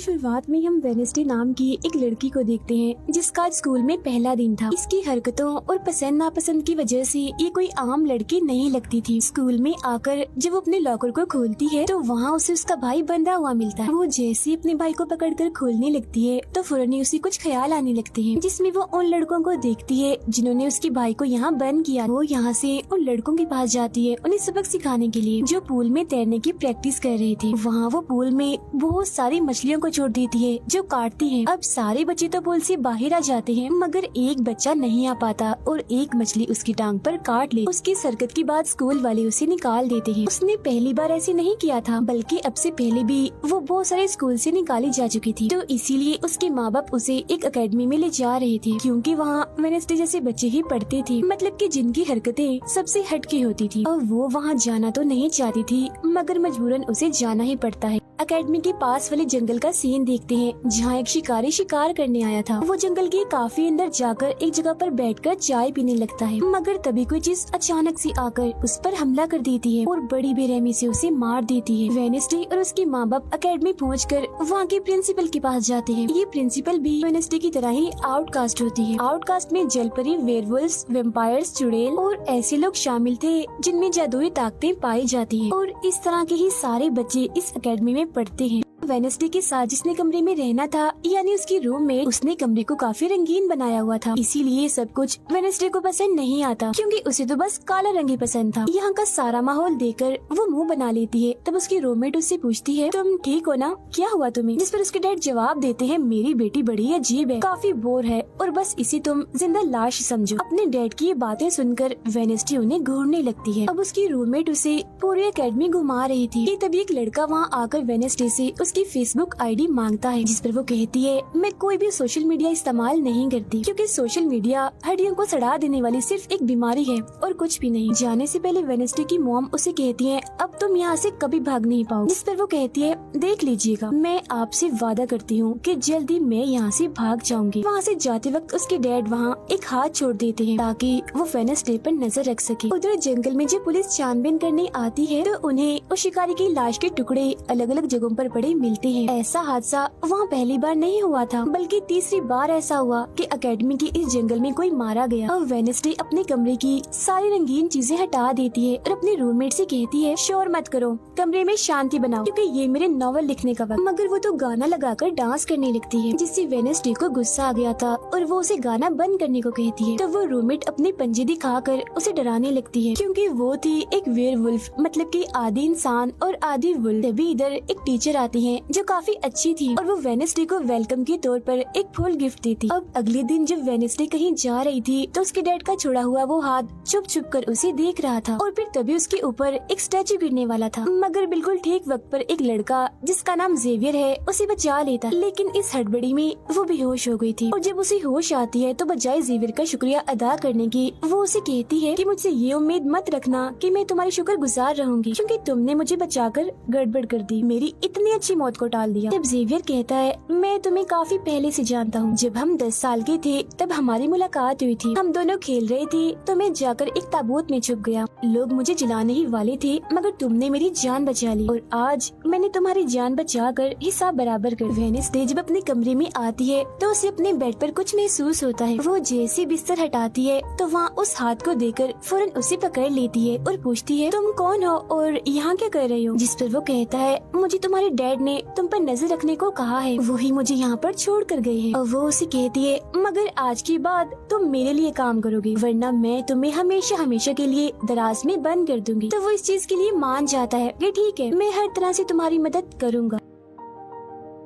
शुरुआत में हम वेनेसडे नाम की एक लड़की को देखते हैं जिसका आज स्कूल में पहला दिन था। इसकी हरकतों और पसंद नापसंद की वजह से ये कोई आम लड़की नहीं लगती थी। स्कूल में आकर जब वो अपने लॉकर को खोलती है तो वहाँ उसे उसका भाई बंधा हुआ मिलता है। वो जैसे ही अपने भाई को पकड़कर खोलने लगती है तो फौरन ही उसे कुछ ख्याल आने लगते हैं, जिसमें वो उन लड़कों को देखती है जिन्होंने उसके भाई को यहाँ बंद किया। वो यहाँ से उन लड़कों के पास जाती है उन्हें सबक सिखाने के लिए, जो पूल में तैरने की प्रैक्टिस कर रहे थे। वहाँ वो पूल में बहुत सारी मछलियों को छोड़ देती है जो काटती हैं। अब सारे बच्चे तो पूल से बाहर आ जाते हैं मगर एक बच्चा नहीं आ पाता और एक मछली उसकी टांग पर काट ले। उसकी हरकत के बाद स्कूल वाले उसे निकाल देते हैं। उसने पहली बार ऐसे नहीं किया था, बल्कि अब से पहले भी वो बहुत सारे स्कूल से निकाली जा चुकी थी। तो इसीलिए उसके माँ बाप उसे एक एकेडमी में ले जा रहे थे, क्योंकि वहाँ वेनेसडे जैसे बच्चे ही पढ़ते थे, मतलब कि जिनकी हरकतें सबसे हटके होती थी। और वो वहाँ जाना तो नहीं चाहती थी मगर मजबूरन उसे जाना ही पड़ता है। एकेडमी के पास वाले जंगल का सीन देखते हैं जहाँ एक शिकारी शिकार करने आया था। वो जंगल के काफी अंदर जाकर एक जगह पर बैठकर चाय पीने लगता है, मगर तभी कोई चीज अचानक से आकर उस पर हमला कर देती है और बड़ी बेरहमी से उसे मार देती है। वेनेसडे और उसके माँ बाप एकेडमी पहुंचकर वहाँ के प्रिंसिपल के पास जाते हैं। ये प्रिंसिपल भी वेनेसडे की तरह ही आउटकास्ट होती है। आउटकास्ट में जलपरी, वेयरवुल्व्स, वेम्पायर्स, चुड़ैल और ऐसे लोग शामिल थे जिनमें जादुई ताकतें पाई जाती है। और इस तरह के ही सारे बच्चे इस एकेडमी में पढ़ते हैं। वेनेसडे के साथ जिसने कमरे में रहना था, यानी उसकी रूममेट, उसने कमरे को काफी रंगीन बनाया हुआ था। इसीलिए सब कुछ वेनेसडे को पसंद नहीं आता, क्योंकि उसे तो बस काला रंग ही पसंद था। यहाँ का सारा माहौल देखकर वो मुंह बना लेती है। तब उसकी रूममेट उससे पूछती है, तुम ठीक हो ना, क्या हुआ तुम्हें? जिस पर उसके डैड जवाब देते हैं, मेरी बेटी बड़ी अजीब है, काफी बोर है और बस इसे तुम जिंदा लाश समझो। अपने डैड की ये बातें सुनकर वेनेसडे उन्हें घूरने लगती है। अब उसकी रूममेट उसे पूरी एकेडमी घुमा रही थी कि तभी एक लड़का वहाँ आकर वेनेसडे से उसकी फेसबुक आईडी मांगता है, जिस पर वो कहती है, मैं कोई भी सोशल मीडिया इस्तेमाल नहीं करती, क्योंकि सोशल मीडिया हड्डियों को सड़ा देने वाली सिर्फ एक बीमारी है और कुछ भी नहीं। जाने से पहले वेनेसडे की मॉम उसे कहती है, अब तुम यहाँ से कभी भाग नहीं पाओ। जिस पर वो कहती है, देख लीजिएगा, मैं आपसे वादा करती हूँ कि जल्दी मैं यहाँ से भाग जाऊंगी। वहाँ से जाते वक्त उसके डैड वहाँ एक हाथ छोड़ देते हैं ताकि वो वेनेसडे पर नजर रख सके। उधर जंगल में जब पुलिस छानबीन करने आती है तो उन्हें उस शिकारी की लाश के टुकड़े अलग अलग जगहों पर पड़े मिलते हैं। ऐसा हादसा वहाँ पहली बार नहीं हुआ था, बल्कि तीसरी बार ऐसा हुआ कि एकेडमी के इस जंगल में कोई मारा गया। और वेनेसडे अपने कमरे की सारी रंगीन चीजें हटा देती है और अपने रूममेट से कहती है, शोर मत करो, कमरे में शांति बनाओ, क्योंकि ये मेरे नॉवल लिखने का वक्त। मगर वो तो गाना लगाकर डांस करने लगती है, जिससे वेनेसडे को गुस्सा आ गया था और वो उसे गाना बंद करने को कहती है। तो वो रूममेट अपने पंजे दिखाकर उसे डराने लगती है, क्योंकि वो थी एक वेयरवुल्फ, मतलब कि आधी इंसान और आधी वुल्फ। तभी इधर एक टीचर आती है जो काफी अच्छी थी और वो वेनेसडे को वेलकम के तौर पर एक फूल गिफ्ट देती। अब अगले दिन जब वेनेसडे कहीं जा रही थी तो उसके डैड का छोड़ा हुआ वो हाथ छुप छुप कर उसे देख रहा था और फिर तभी उसके ऊपर एक स्टैचू गिरने वाला था, मगर बिल्कुल ठीक वक्त पर एक लड़का जिसका नाम जेवियर है उसे बचा लेता। लेकिन इस हड़बड़ी में वो बेहोश हो गई थी और जब उसे होश आती है तो बजाय जेवियर का शुक्रिया अदा करने की वो उसे कहती है कि मुझसे ये उम्मीद मत रखना कि मैं तुम्हारी शुक्रगुजार रहूंगी, क्योंकि तुमने मुझे बचाकर गड़बड़ कर दी, मेरी इतनी अच्छी मौत को टाल दिया। जब जेवियर कहता है, मैं तुम्हें काफी पहले से जानता हूँ, जब हम 10 साल के थे तब हमारी मुलाकात हुई थी, हम दोनों खेल रहे थे तो मैं जाकर एक ताबूत में छुप गया, लोग मुझे जलाने ही वाले थे मगर तुमने मेरी जान बचा ली और आज मैंने तुम्हारी जान बचाकर हिसाब बराबर कर। वेनेसडे जब अपने कमरे में आती है तो उसे अपने बेड पर कुछ महसूस होता है। वो जैसे बिस्तर हटाती है तो वहाँ उस हाथ को देखकर फौरन उसे पकड़ लेती है और पूछती है, तुम कौन हो और यहाँ क्या कर रही हो? जिस पर वो कहता है, मुझे तुम्हारे डैड ने तुम पर नजर रखने को कहा है, वही मुझे यहाँ पर छोड़ कर गए हैं। और वो उसे कहती है, मगर आज के बाद तुम मेरे लिए काम करोगे, वरना मैं तुम्हें हमेशा हमेशा के लिए दराज में बंद कर दूंगी। तो वो इस चीज के लिए मान जाता है कि ठीक है, मैं हर तरह से तुम्हारी मदद करूँगा।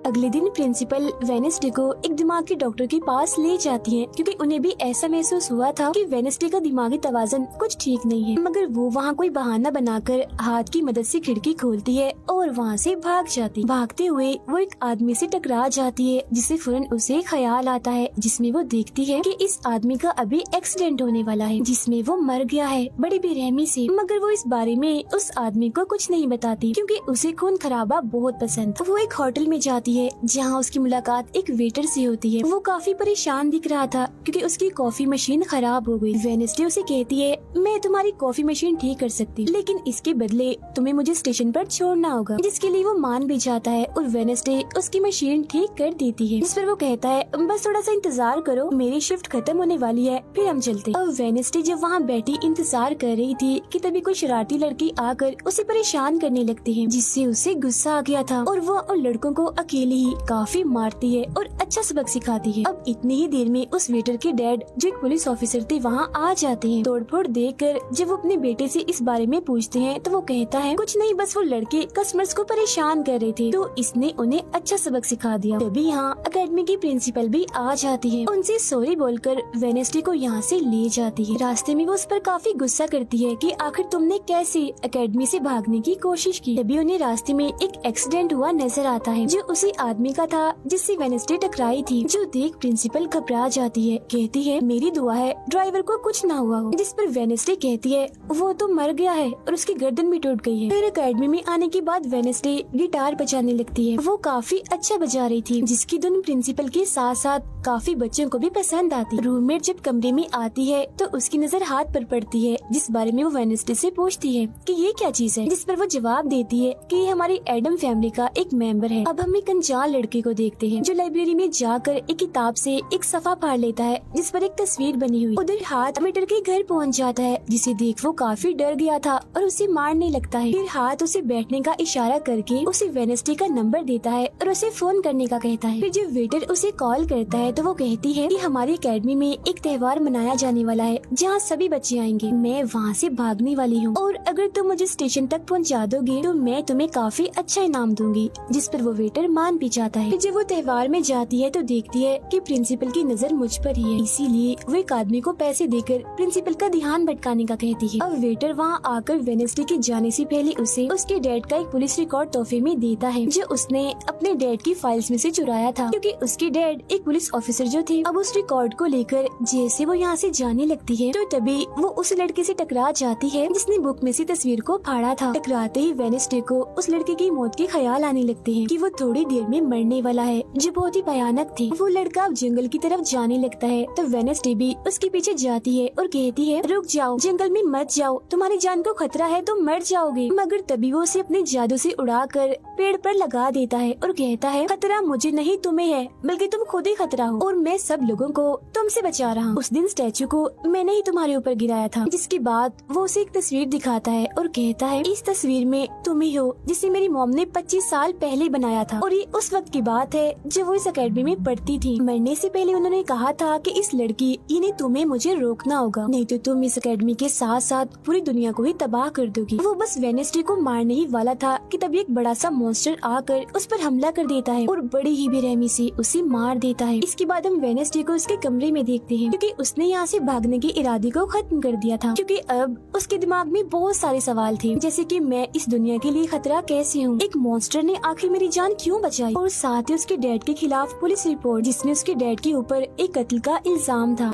अगले दिन प्रिंसिपल वेनेसडे को एक दिमागी डॉक्टर के पास ले जाती है, क्योंकि उन्हें भी ऐसा महसूस हुआ था कि वेनेसडे का दिमागी तवाज़ुन कुछ ठीक नहीं है। मगर वो वहाँ कोई बहाना बनाकर हाथ की मदद से खिड़की खोलती है और वहाँ से भाग जाती। भागते हुए वो एक आदमी से टकरा जाती है, जिससे फौरन उसे ख्याल आता है, जिसमें वो देखती है कि इस आदमी का अभी एक्सीडेंट होने वाला है, जिसमें वो मर गया है बड़ी बेरहमी से। मगर वो इस बारे में उस आदमी को कुछ नहीं बताती, क्योंकि उसे खून खराबा बहुत पसंद। वो एक होटल में जाती है है जहाँ उसकी मुलाकात एक वेटर से होती है। वो काफी परेशान दिख रहा था क्योंकि उसकी कॉफी मशीन खराब हो गई। वेडनेसडे उसे कहती है, मैं तुम्हारी कॉफी मशीन ठीक कर सकती हूँ, लेकिन इसके बदले तुम्हें मुझे स्टेशन पर छोड़ना होगा, जिसके लिए वो मान भी जाता है और वेडनेसडे उसकी मशीन ठीक कर देती है। जिस पर वो कहता है, बस थोड़ा सा इंतजार करो, मेरी शिफ्ट खत्म होने वाली है, फिर हम चलते। अब वेडनेसडे जब वहाँ बैठी इंतजार कर रही थी कि तभी कोई शरारती लड़की आकर उसे परेशान करने लगती है, जिससे उसे गुस्सा आ गया था और वो उन लड़कों को अकेले ही काफी मारती है और अच्छा सबक सिखाती है। अब इतनी ही देर में उस वेटर के डैड जो एक पुलिस ऑफिसर थे वहाँ आ जाते हैं। तोड़फोड़ देखकर जब वो अपने बेटे से इस बारे में पूछते हैं तो वो कहता है, कुछ नहीं, बस वो लड़के कस्टमर्स को परेशान कर रहे थे तो इसने उन्हें अच्छा सबक सिखा दिया। तभी यहाँ अकेडमी की प्रिंसिपल भी आ जाती है, उनसे सॉरी बोलकर वेडनेसडे को यहाँ से ले जाती है। रास्ते में वो उस पर काफी गुस्सा करती है कि आखिर तुमने कैसे अकेडमी से भागने की कोशिश की। तभी उन्हें रास्ते में एक एक्सीडेंट हुआ नजर आता है जो उसी आदमी का था जिससे वेडनेसडे टकराई थी, जो देख प्रिंसिपल घबरा जाती है। कहती है, मेरी दुआ है ड्राइवर को कुछ ना हुआ हो। जिस पर वेडनेसडे कहती है, वो तो मर गया है और उसकी गर्दन भी टूट गई है। फिर अकेडमी में आने के बाद वेडनेसडे गिटार बजाने लगती है। वो काफी अच्छा बजा रही थी, जिसकी धुन प्रिंसिपल के साथ साथ काफी बच्चों को भी पसंद आती। रूममेट जब कमरे में आती है तो उसकी नजर हाथ पर पड़ती है, जिस बारे में वो वेडनेसडे से पूछती है कि ये क्या चीज है, जिस पर वो जवाब देती है कि ये हमारी एडम फैमिली का एक मेंबर है। अब हम एक अनजान लड़के को देखते हैं जो लाइब्रेरी में जाकर एक किताब से एक सफा फाड़ लेता है जिस पर एक तस्वीर बनी हुई। उधर हाथ वेटर के घर पहुंच जाता है, जिसे देख वो काफी डर गया था और उसे मारने लगता है। फिर हाथ उसे बैठने का इशारा करके उसे वेडनेसडे का नंबर देता है और उसे फोन करने का कहता है। फिर जब वेटर उसे कॉल करता है तो वो कहती है कि हमारी अकेडमी में एक त्योहार मनाया जाने वाला है जहाँ सभी बच्चे आएंगे, मैं वहाँ से भागने वाली हूँ और अगर तुम मुझे स्टेशन तक पहुँचा दोगे तो मैं तुम्हें काफी अच्छा इनाम दूंगी। जिस पर वो वेटर मान भी जाता है। जब वो त्योहार में जाती है तो देखती है कि प्रिंसिपल की नजर मुझ पर ही है, इसीलिए वो एक आदमी को पैसे देकर प्रिंसिपल का ध्यान भटकाने का कहती है। अब वेटर वहाँ आकर वेडनेसडे के जाने से पहले उसे उसके डैड का एक पुलिस रिकॉर्ड तोहफे में देता है जो उसने अपने डैड की फाइल्स में से चुराया था, क्योंकि उसके डैड एक पुलिस ऑफिसर जो थे। अब उस रिकॉर्ड को लेकर जैसे वो यहाँ से जाने लगती है तो तभी वो उस लड़के से टकरा जाती है जिसने बुक में से तस्वीर को फाड़ा था। टकराते ही वेडनेसडे को उस लड़के की मौत के ख्याल आने लगते हैं कि वो थोड़ी देर में मरने वाला है, जो बहुत ही भयानक थी। वो लड़का अब जंगल की तरफ जाने लगता है तो वेडनेसडे भी उसके पीछे जाती है और कहती है, रुक जाओ, जंगल में मत जाओ, तुम्हारी जान को खतरा है, तुम मर जाओगे। मगर तभी वो उसे अपने जादू से उड़ाकर पेड़ पर लगा देता है और कहता है, खतरा मुझे नहीं तुम्हें है, बल्कि तुम खुद ही खतरा हो और मैं सब लोगों को तुमसे बचा रहा हूँ। उस दिन स्टैचू को मैंने ही तुम्हारे ऊपर गिराया था। जिसके बाद वो उसे एक तस्वीर दिखाता है और कहता है, इस तस्वीर में तुम ही हो जिसे मेरी मॉम ने 25 साल पहले बनाया था और ये उस वक्त की बात है जब वो इस अकेडमी में पढ़ती थी। मरने से पहले उन्होंने कहा था कि इस लड़की यानी तुम्हें मुझे रोकना होगा, नहीं तो तुम इस अकेडमी के साथ साथ पूरी दुनिया को ही तबाह कर दोगी। वो बस वेडनेसडे को मारने ही वाला था कि तभी एक बड़ा सा मॉन्स्टर आकर उस पर हमला कर देता है और बड़ी ही बेरहमी से उसे मार देता है। इसके बाद हम वेडनेसडे को उसके कमरे में देखते हैं, क्योंकि उसने यहाँ से भागने के इरादे को खत्म कर दिया था, क्योंकि अब उसके दिमाग में बहुत सारे सवाल थे, जैसे कि मैं इस दुनिया के लिए खतरा कैसे हूँ, एक मॉन्स्टर ने आखिर मेरी जान क्यों बचाई, और साथ ही उसके डैड के खिलाफ पुलिस रिपोर्ट जिसमें उसके डैड के ऊपर एक कत्ल का इल्जाम था।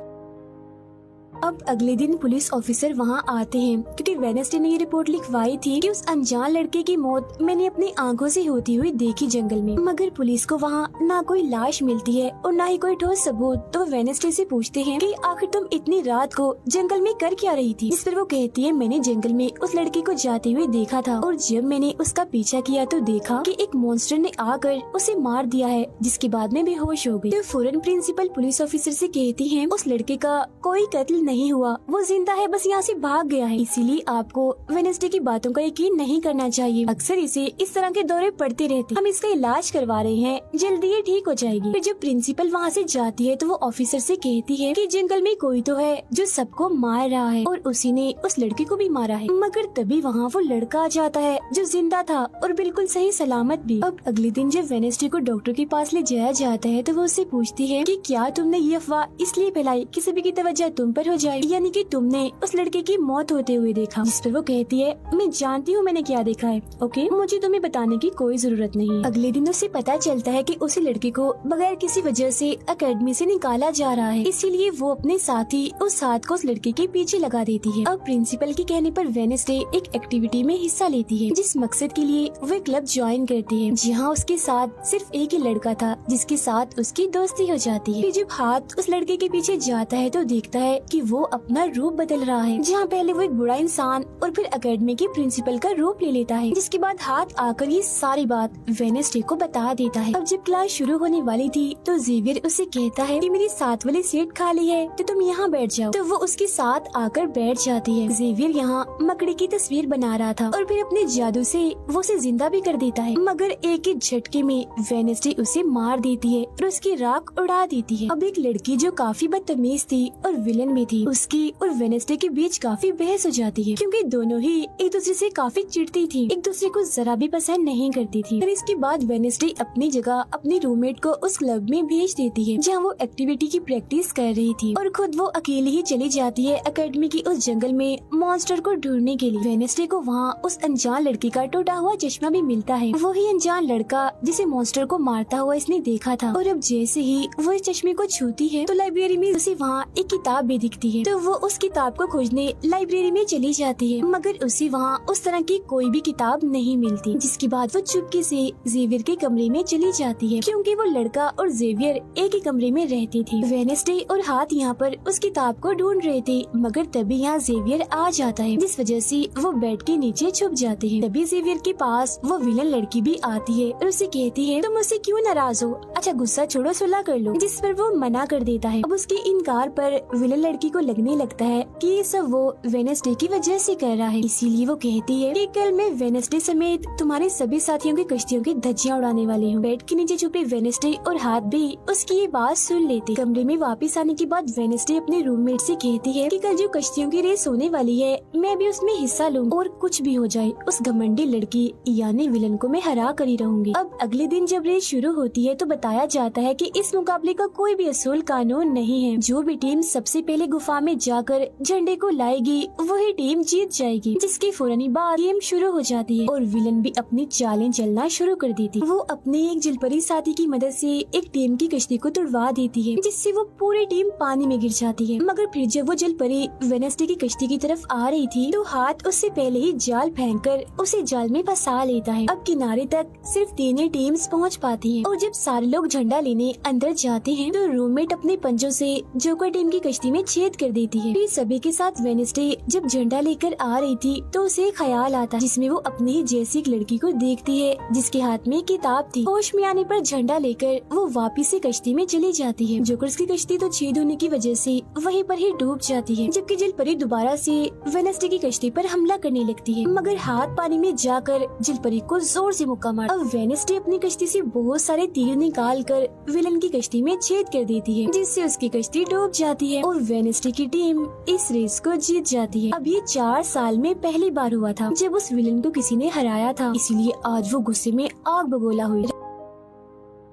अब अगले दिन पुलिस ऑफिसर वहाँ आते हैं, क्योंकि वेडनेसडे ने ये रिपोर्ट लिखवाई थी कि उस अनजान लड़के की मौत मैंने अपनी आंखों से होती हुई देखी जंगल में। मगर पुलिस को वहाँ ना कोई लाश मिलती है और ना ही कोई ठोस सबूत। तो वेडनेसडे से पूछते हैं कि आखिर तुम इतनी रात को जंगल में कर क्या रही थी, जिस पर वो कहती है, मैंने जंगल में उस लड़के को जाते हुए देखा था और जब मैंने उसका पीछा किया तो देखा कि एक मॉन्स्टर ने आकर उसे मार दिया है, जिसके बाद में बेहोश हो गई। तो फौरन प्रिंसिपल पुलिस ऑफिसर से कहती है, उस लड़के का कोई कत्ल नहीं हुआ, वो जिंदा है, बस यहाँ से भाग गया है, इसीलिए आपको वेडनेसडे की बातों का यकीन नहीं करना चाहिए। अक्सर इसे इस तरह के दौरे पड़ते रहते, हम इसका इलाज करवा रहे हैं, जल्दी ये ठीक हो जाएगी। फिर जब प्रिंसिपल वहाँ से जाती है तो वो ऑफिसर से कहती है कि जंगल में कोई तो है जो सबको मार रहा है और उसी ने उस लड़के को भी मारा है। मगर तभी वहाँ वो लड़का आ जाता है जो जिंदा था और बिल्कुल सही सलामत भी। अब अगले दिन जब वेडनेसडे को डॉक्टर के पास ले जाया जाता है तो वो उससे पूछती है कि क्या तुमने ये अफवाह इसलिए फैलाई कि सभी की तवज्जो तुम पर हो जाए, यानी कि तुमने उस लड़के की मौत होते हुए देखा। जिस पर वो कहती है, मैं जानती हूँ मैंने क्या देखा है, ओके, मुझे तुम्हें बताने की कोई जरूरत नहीं। अगले दिन उसे पता चलता है कि उसी लड़के को बगैर किसी वजह से एकेडमी से निकाला जा रहा है, इसीलिए वो अपने साथी उस हाथ को उस लड़के के पीछे लगा देती है। अब प्रिंसिपल के कहने पर वेडनेसडे एक एक्टिविटी में हिस्सा लेती है, जिस मकसद के लिए वो क्लब ज्वाइन करती है, जहाँ उसके साथ सिर्फ एक ही लड़का था जिसके साथ उसकी दोस्ती हो जाती है। फिर जब हाथ उस लड़के के पीछे जाता है तो देखता है कि वो अपना रूप बदल रहा है, जहाँ पहले वो एक बुरा इंसान और फिर एकेडमी के प्रिंसिपल का रूप ले लेता है। जिसके बाद हाथ आकर ये सारी बात वेडनेसडे को बता देता है। अब जब क्लास शुरू होने वाली थी तो जेवियर उसे कहता है कि मेरी साथ वाली सीट खाली है तो तुम यहाँ बैठ जाओ, तो वो उसके साथ आकर बैठ जाती है। जेवियर यहाँ मकड़ी की तस्वीर बना रहा था और फिर अपने जादू से वो उसे जिंदा भी कर देता है, मगर एक ही झटके में वेडनेसडे उसे मार देती है और उसकी राख उड़ा देती है। अब एक लड़की जो काफी बदतमीज थी और विलन में थी, उसकी और वेडनेसडे के बीच काफी बहस हो जाती है, क्योंकि दोनों ही एक दूसरे से काफी चिढ़ती थी, एक दूसरे को जरा भी पसंद नहीं करती थी। फिर इसके बाद वेडनेसडे अपनी जगह अपनी रूममेट को उस क्लब में भेज देती है, जहाँ वो एक्टिविटी की प्रैक्टिस कर रही थी, और खुद वो अकेली ही चली जाती है एकेडमी की उस जंगल में मॉन्स्टर को ढूंढने के लिए। वेडनेसडे को वहाँ उस अनजान लड़की का टूटा हुआ चश्मा भी मिलता है, वही अनजान लड़का जिसे मॉन्स्टर को मारता हुआ इसने देखा था। और अब जैसे ही वो इस चश्मे को छूती है तो लाइब्रेरी में उसे वहाँ एक किताब भी दिखती है, तो वो उस किताब को खोजने लाइब्रेरी में चली जाती है, मगर उसे वहाँ उस तरह की कोई भी किताब नहीं मिलती। जिसके बाद वो चुपके से जेवियर के कमरे में चली जाती है, क्योंकि वो लड़का और जेवियर एक ही कमरे में रहती थी। वेडनेसडे और हाथ यहाँ पर उस किताब को ढूंढ रहे थे, मगर तभी यहाँ जेवियर आ जाता है, जिस वजह से वो बेड के नीचे छुप जाते हैं। तभी जेवियर के पास वो विलन लड़की भी आती है और उसे कहती है, तुम मुझसे क्यों नाराज हो, अच्छा गुस्सा छोड़ो, सुलह कर लो। जिस पर वो मना कर देता है। अब उसके इनकार पर विलन लड़की को लगने लगता है कि ये सब वो वेडनेसडे की वजह से कर रहा है, इसीलिए वो कहती है कि कल मैं वेडनेसडे समेत तुम्हारे सभी साथियों की कश्तियों की धज्जियां उड़ाने वाली हूँ। बेड के नीचे छुपे वेडनेसडे और हाथ भी उसकी ये बात सुन लेते। कमरे में वापस आने के बाद वेडनेसडे अपने रूममेट से कहती है कि कल जो कश्तियों की रेस होने वाली है मैं भी उसमें हिस्सा लूँ, और कुछ भी हो जाए उस घमंडी लड़की यानी विलन को मैं हरा कर ही रहूंगी। अब अगले दिन जब रेस शुरू होती है तो बताया जाता है कि इस मुकाबले का कोई भी असूल कानून नहीं है, जो भी टीम सबसे पहले गुफा में जाकर झंडे को लाएगी वही टीम जीत जाएगी। जिसके फौरन बाद गेम शुरू हो जाती है और विलन भी अपनी चालें चलना शुरू कर देती। वो अपने एक जलपरी साथी की मदद से एक टीम की कश्ती को तुड़वा देती है, जिससे वो पूरी टीम पानी में गिर जाती है। मगर फिर जब वो जलपरी वेडनेसडे की कश्ती की तरफ आ रही थी तो हाथ उससे पहले ही जाल फेंककर उसे जाल में फंसा लेता है। अब किनारे तक सिर्फ 3 ही टीम्स पहुँच पाती है, और जब सारे लोग झंडा लेने अंदर जाते हैं तो रूममेट अपने पंजों से जोकर टीम की कश्ती में छेद कर देती है। फिर सभी के साथ वेडनेसडे जब झंडा लेकर आ रही थी तो उसे ख्याल आता, जिसमें वो अपने ही जैसी एक लड़की को देखती है जिसके हाथ में किताब थी। होश में आने पर झंडा लेकर वो वापिस से कश्ती में चली जाती है। जोकर्स की कश्ती तो छेद होने की वजह से वहीं पर ही डूब जाती है, जबकि जलपरी दोबारा से वेडनेसडे की कश्ती पर हमला करने लगती है, मगर हाथ पानी में जाकर जलपरी को जोर से मुक्का मार। अब वेडनेसडे अपनी कश्ती से बहुत सारे तीर निकाल कर विलन की कश्ती में छेद कर देती है, जिससे उसकी कश्ती डूब जाती है और वेडनेसडे की टीम इस रेस को जीत जाती है। अब ये 4 साल में पहली बार हुआ था जब उस विलन को किसी ने हराया था, इसीलिए आज वो गुस्से में आग बगोला हुई।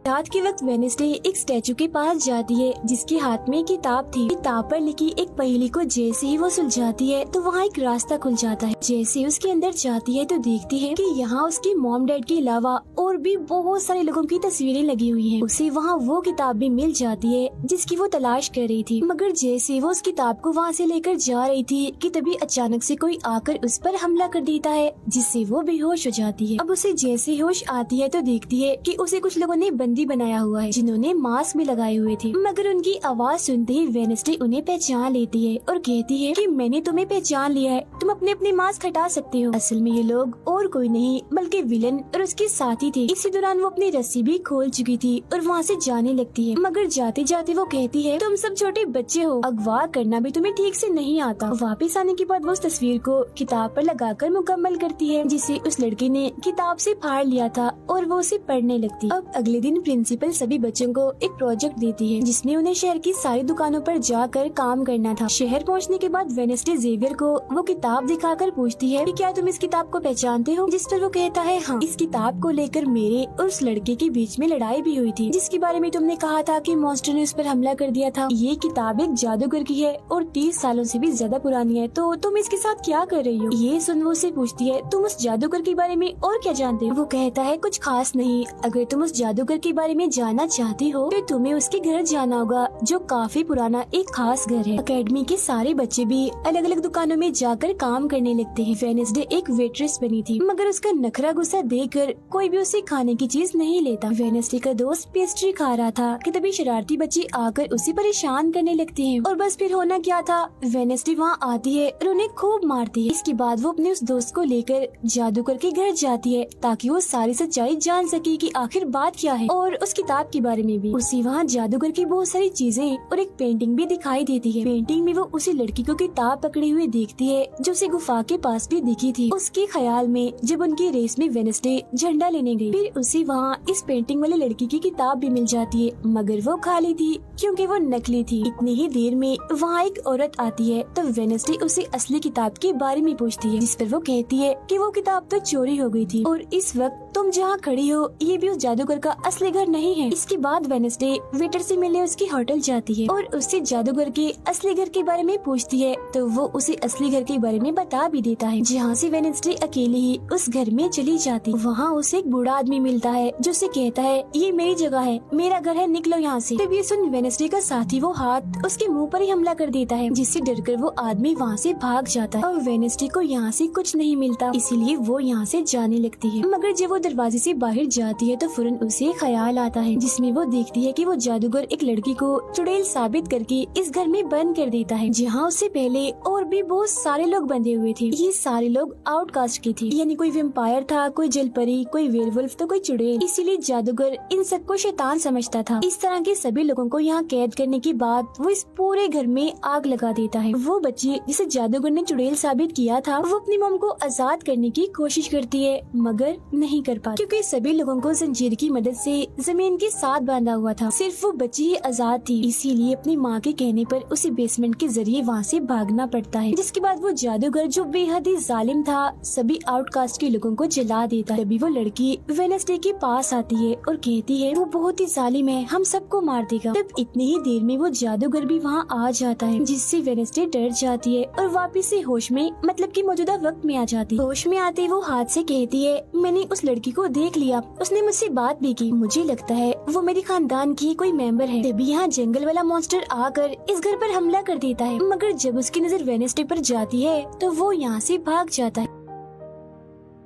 रात के वक्त वेडनेसडे एक स्टैचू के पास जाती है जिसके हाथ में किताब थी। किताब पर लिखी एक पहेली को जैसे ही वो सुलझाती है तो वहाँ एक रास्ता खुल जाता है। जैसे ही उसके अंदर जाती है तो देखती है कि यहाँ उसके मॉम डैड के अलावा और भी बहुत सारे लोगों की तस्वीरें लगी हुई हैं। उसे वहाँ वो किताब भी मिल जाती है जिसकी वो तलाश कर रही थी, मगर जैसे वो उस किताब को वहाँ से लेकर जा रही थी कि तभी अचानक से कोई आकर उस पर हमला कर देता है, जिससे वो बेहोश हो जाती है। अब उसे जैसे होश आती है तो देखती है कि उसे कुछ लोगों ने बंदी बनाया हुआ है, जिन्होंने मास्क भी लगाए हुए थे, मगर उनकी आवाज सुनते ही वेडनेसडे उन्हें पहचान लेती है और कहती है कि मैंने तुम्हें पहचान लिया है, तुम अपने अपने मास्क हटा सकते हो। असल में ये लोग और कोई नहीं बल्कि विलन और उसके साथी थे। इसी दौरान वो अपनी रस्सी भी खोल चुकी थी और वहाँ से जाने लगती है, मगर जाते जाते वो कहती है तुम सब छोटे बच्चे हो, अगवा करना भी तुम्हें ठीक से नहीं आता। वापस आने के बाद वो उस तस्वीर को किताब पर लगाकर मुकम्मल करती है, जिसे उस लड़के ने किताब से फाड़ लिया था और वो उसे पढ़ने लगती। अब अगले दिन प्रिंसिपल सभी बच्चों को एक प्रोजेक्ट देती है जिसमें उन्हें शहर की सारी दुकानों पर जाकर काम करना था। शहर पहुंचने के बाद वेडनेसडे जेवियर को वो किताब दिखाकर पूछती है कि क्या तुम इस किताब को पहचानते हो, जिस पर वो कहता है हाँ, इस किताब को लेकर मेरे और उस लड़के के बीच में लड़ाई भी हुई थी जिसके बारे में तुमने कहा था कि मॉन्स्टर ने उस पर हमला कर दिया था। ये किताब एक जादूगर की है और 30 सालों से भी ज्यादा पुरानी है, तो तुम इसके साथ क्या कर रही हो। ये सुन वो उससे पूछती है तुम उस जादूगर के बारे में और क्या जानते हो। वो कहता है कुछ खास नहीं, अगर तुम उस जादूगर के बारे में जानना चाहती हो तो तुम्हें उसके घर जाना होगा जो काफी पुराना एक खास घर है। अकेडमी के सारे बच्चे भी अलग अलग दुकानों में जाकर काम करने लगते हैं। वेडनेसडे एक वेट्रेस बनी थी मगर उसका नखरा गुस्सा देखकर कोई भी उसे खाने की चीज नहीं लेता। वेडनेसडे का दोस्त पेस्ट्री खा रहा था कि तभी शरारती बच्चे आकर उसे परेशान करने लगते हैं और बस फिर होना क्या था, वेडनेसडे वहाँ आती है और उन्हें खूब मारती है। इसके बाद वो अपने उस दोस्त को लेकर जादूगर के घर जाती है ताकि वो सारी सच्चाई जान सके कि आखिर बात क्या है और उस किताब के बारे में भी। उसी वहाँ जादूगर की बहुत सारी चीजें और एक पेंटिंग भी दिखाई देती है। पेंटिंग में वो उसी लड़की को किताब पकड़े हुए देखती है जो उसे गुफा के पास भी दिखी थी। उसके ख्याल में जब उनकी रेस में वेडनेसडे झंडा लेने गई, फिर उसी वहाँ इस पेंटिंग वाली लड़की की किताब भी मिल जाती है मगर वो खाली थी क्योंकि वो नकली थी। इतनी ही देर में वहाँ एक औरत आती है तो वेडनेसडे उसे असली किताब के बारे में पूछती है जिस पर वो कहती है कि वो किताब तो चोरी हो गई थी और इस वक्त तुम जहाँ खड़ी हो ये भी उस जादूगर का असली घर नहीं है। इसके बाद वेडनेसडे वेटर से मिलने उसकी होटल जाती है और उससे जादूगर के असली घर के बारे में पूछती है तो वो उसे असली घर के बारे में बता भी देता है, जहाँ से वेडनेसडे अकेले ही उस घर में चली जाती। वहाँ उसे एक बूढ़ा आदमी मिलता है जो उसे कहता है ये मेरी जगह है, मेरा घर है, निकलो यहाँ से। तब ये सुन वेडनेसडे का साथी वो हाथ उसके मुंह पर ही हमला कर देता है जिससे डरकर वो आदमी वहाँ से भाग जाता है और वेडनेसडे को यहाँ से कुछ नहीं मिलता, इसीलिए वो यहाँ से जाने लगती है। मगर जब वो दरवाजे से बाहर जाती है तो फौरन उसे ख्याल आता है जिसमें वो देखती है कि वो जादूगर एक लड़की को चुड़ैल साबित करके इस घर में बंद कर देता है जहाँ उससे पहले और भी बहुत सारे लोग बंधे हुए थे। ये सारे लोग आउटकास्ट के थे, यानी कोई वेम्पायर था, कोई जलपरी, कोई वेयरवुल्फ तो कोई चुड़ैल। इसीलिए जादूगर इन सबको शैतान समझता था। इस तरह के सभी लोगों को यहाँ कैद करने के बाद वो इस पूरे घर में आग लगा देता है। वो बच्ची जिसे जादूगर ने चुड़ैल साबित किया था वो अपनी मॉम को आजाद करने की कोशिश करती है मगर नहीं कर पाती क्योंकि सभी लोगों को जंजीर की मदद से जमीन के साथ बांधा हुआ था। सिर्फ वो बच्ची ही आजाद थी, इसीलिए अपनी माँ के कहने पर उसे बेसमेंट के जरिए वहाँ से भागना पड़ता है। जिसके बाद वो जादूगर जो बेहद ही जालिम था सभी आउटकास्ट के लोगों को जला देता है। तभी वो लड़की वेडनेसडे के पास आती है और कहती है वो बहुत ही जालिम है, हम सबको मार देगा। तब इतनी ही देर में वो जादूगर भी वहाँ आ जाता है जिससे वेडनेसडे डर जाती है और वापिस से होश में मतलब कि मौजूदा वक्त में आ जाती है। होश में आते वो हाथ से कहती है मैंने उस लड़की को देख लिया, उसने मुझसे बात भी की, मुझे लगता है वो मेरे खानदान की कोई मेंबर है। तभी यहाँ जंगल वाला मॉन्स्टर आकर इस घर पर हमला कर देता है मगर जब उसकी नजर वेडनेसडे पर जाती है तो वो यहाँ से भाग जाता है।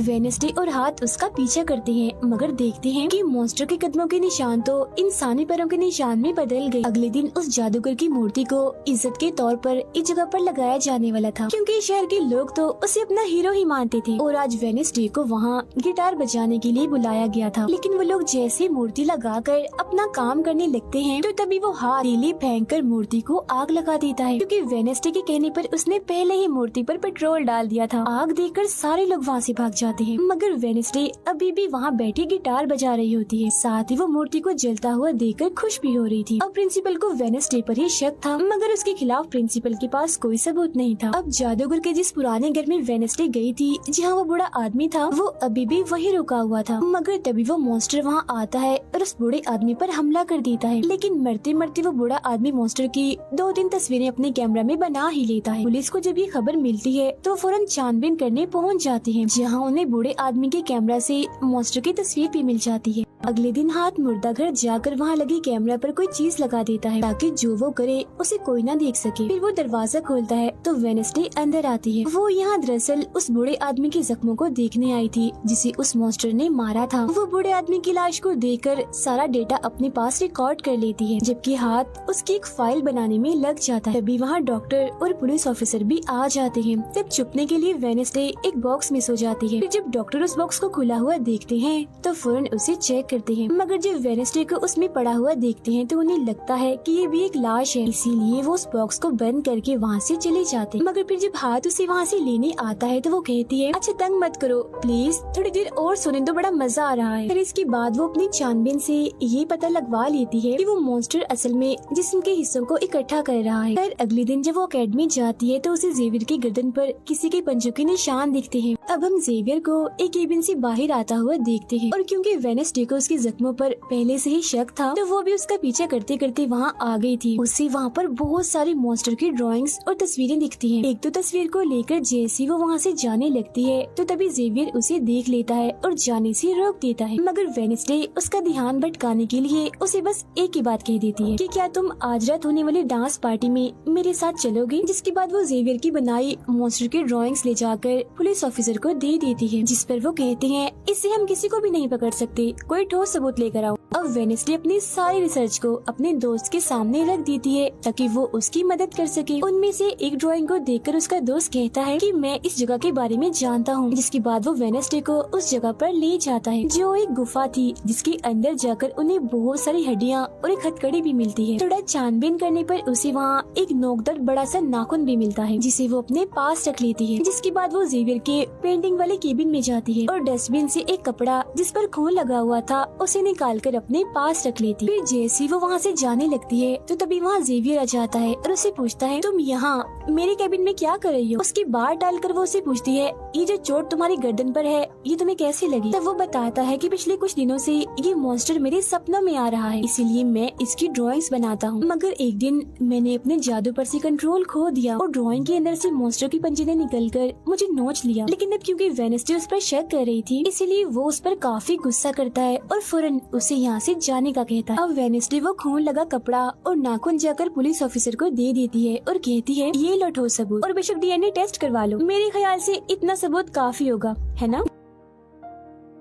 वेडनेसडे और हाथ उसका पीछा करते हैं मगर देखते हैं कि मॉन्स्टर के कदमों के निशान तो इंसानी पैरों के निशान में बदल गए। अगले दिन उस जादूगर की मूर्ति को इज्जत के तौर पर इस जगह पर लगाया जाने वाला था क्योंकि शहर के लोग तो उसे अपना हीरो ही मानते थे और आज वेडनेसडे को वहाँ गिटार बजाने के लिए बुलाया गया था। लेकिन वो लोग जैसे मूर्ति लगाकर अपना काम करने लगते हैं तो तभी वो हाथ तीली फेंक कर मूर्ति को आग लगा देता है क्योंकि वेडनेसडे के कहने पर उसने पहले ही मूर्ति पर पेट्रोल डाल दिया था। आग देखकर सारे लोग वहाँ से भाग जाते हैं मगर वेडनेसडे अभी भी वहाँ बैठी गिटार बजा रही होती है। साथ ही वो मूर्ति को जलता हुआ देखकर खुश भी हो रही थी। अब प्रिंसिपल को वेडनेसडे पर ही शक था मगर उसके खिलाफ प्रिंसिपल के पास कोई सबूत नहीं था। अब जादूगर के जिस पुराने घर में वेडनेसडे गई थी जहाँ वो बूढ़ा आदमी था वो अभी भी वही रुका हुआ था मगर तभी वो मॉन्स्टर वहाँ आता है और उस बूढ़े आदमी पर हमला कर देता है। लेकिन मरते मरते वो बूढ़ा आदमी मॉन्स्टर की 2-3 तस्वीरें अपने कैमरा में बना ही लेता है। पुलिस को जब ये खबर मिलती है तो फौरन छानबीन करने पहुँच जाते हैं जहाँ उन्हें बूढ़े आदमी के कैमरा से मॉन्स्टर की तस्वीर भी मिल जाती है। अगले दिन हाथ मुर्दा घर जाकर वहाँ लगी कैमरा पर कोई चीज लगा देता है ताकि जो वो करे उसे कोई ना देख सके। फिर वो दरवाजा खोलता है तो वेडनेसडे अंदर आती है। वो यहाँ दरअसल उस बूढ़े आदमी के जख्मों को देखने आई थी जिसे उस मॉन्स्टर ने मारा था। वो बूढ़े आदमी की लाश को देखकर सारा डेटा अपने पास रिकॉर्ड कर लेती है जबकि हाथ उसकी एक फाइल बनाने में लग जाता है। तभी वहाँ डॉक्टर और पुलिस ऑफिसर भी आ जाते हैं। तब छुपने के लिए वेडनेसडे एक बॉक्स मिस हो जाती है। फिर जब डॉक्टर उस बॉक्स को खुला हुआ देखते हैं तो फौरन उसे चेक करते हैं, मगर जब वेडनेसडे को उसमें पड़ा हुआ देखते हैं तो उन्हें लगता है कि ये भी एक लाश है, इसीलिए वो उस बॉक्स को बंद करके वहाँ से चले जाते हैं। मगर फिर जब हाथ उसे वहाँ से लेने आता है तो वो कहती है, अच्छा तंग मत करो प्लीज, थोड़ी देर और सोने दो, बड़ा मजा आ रहा है। फिर इसके बाद वो अपनी छानबीन से ये पता लगवा लेती है कि वो मॉन्स्टर असल में जिस्म के हिस्सों को इकट्ठा कर रहा है। फिर अगले दिन जब वो अकेडमी जाती है तो उसे जेवियर की गर्दन पर किसी के पंजों के निशान दिखते हैं। अब हम जेवियर को एक केबिन से बाहर आता हुआ देखते हैं और क्योंकि वेडनेसडे को उसके जख्मों पर पहले से ही शक था तो वो भी उसका पीछा करते करते वहाँ आ गई थी। उसे वहाँ पर बहुत सारी मॉन्स्टर की ड्राइंग्स और तस्वीरें दिखती हैं। एक तो तस्वीर को लेकर जैसी वो वहाँ से जाने लगती है तो तभी जेवियर उसे देख लेता है और जाने से रोक देता है, मगर वेडनेसडे उसका ध्यान भटकाने के लिए उसे बस एक ही बात कह देती है कि क्या तुम आज रात होने वाली डांस पार्टी में मेरे साथ चलोगे। जिसके बाद वो जेवियर की बनाई मॉन्स्टर की ड्राइंग्स ले जाकर पुलिस ऑफिसर को दे देती है, जिस पर वो कहते हैं इससे हम किसी को भी नहीं पकड़ सकते, कोई ठोस सबूत लेकर आओ। अब वेडनेसडे अपनी सारी रिसर्च को अपने दोस्त के सामने रख देती है ताकि वो उसकी मदद कर सके। उनमें से एक ड्राइंग को देखकर उसका दोस्त कहता है कि मैं इस जगह के बारे में जानता हूँ। जिसके बाद वो वेडनेसडे को उस जगह पर ले जाता है जो एक गुफा थी, जिसके अंदर जाकर उन्हें बहुत सारी हड्डियाँ और एक हथकड़ी भी मिलती है। थोड़ा छानबीन करने पर उसे वहाँ एक नोकदार बड़ा सा नाखून भी मिलता है, जिसे वो अपने पास रख लेती है। जिसके बाद वो जेवियर के पेंटिंग वाले केबिन में जाती है और डस्टबिन से एक कपड़ा जिस पर खून लगा हुआ था उसे निकाल कर अपने पास रख लेती। फिर जैसी वो वहाँ से जाने लगती है तो तभी वहाँ जेवियर आ जाता है और उसे पूछता है, तुम यहाँ मेरे केबिन में क्या कर रही हो। उसकी बात डालकर वो उसे पूछती है, ये जो चोट तुम्हारी गर्दन पर है ये तुम्हें कैसे लगी। तब वो बताता है कि पिछले कुछ दिनों से ये मॉन्स्टर मेरे सपनों में आ रहा है, इसीलिए मैं इसकी ड्राइंग्स बनाता हूँ। मगर एक दिन मैंने अपने जादू पर से कंट्रोल खो दिया और ड्राइंग के अंदर से मॉन्स्टर की पंजे ने निकल कर मुझे नोच लिया। लेकिन अब क्योंकि वेडनेसडे उस पर शक कर रही थी इसीलिए वो उस पर काफी गुस्सा करता है और फौरन उसे यहाँ से जाने का कहता है। अब वेडनेसडे वो खून लगा कपड़ा और नाखून जाकर पुलिस ऑफिसर को दे देती है और कहती है, ये लो ठोस सबूत और बेशक डीएनए टेस्ट करवा लो, मेरे ख्याल से इतना सबूत काफी होगा, है ना।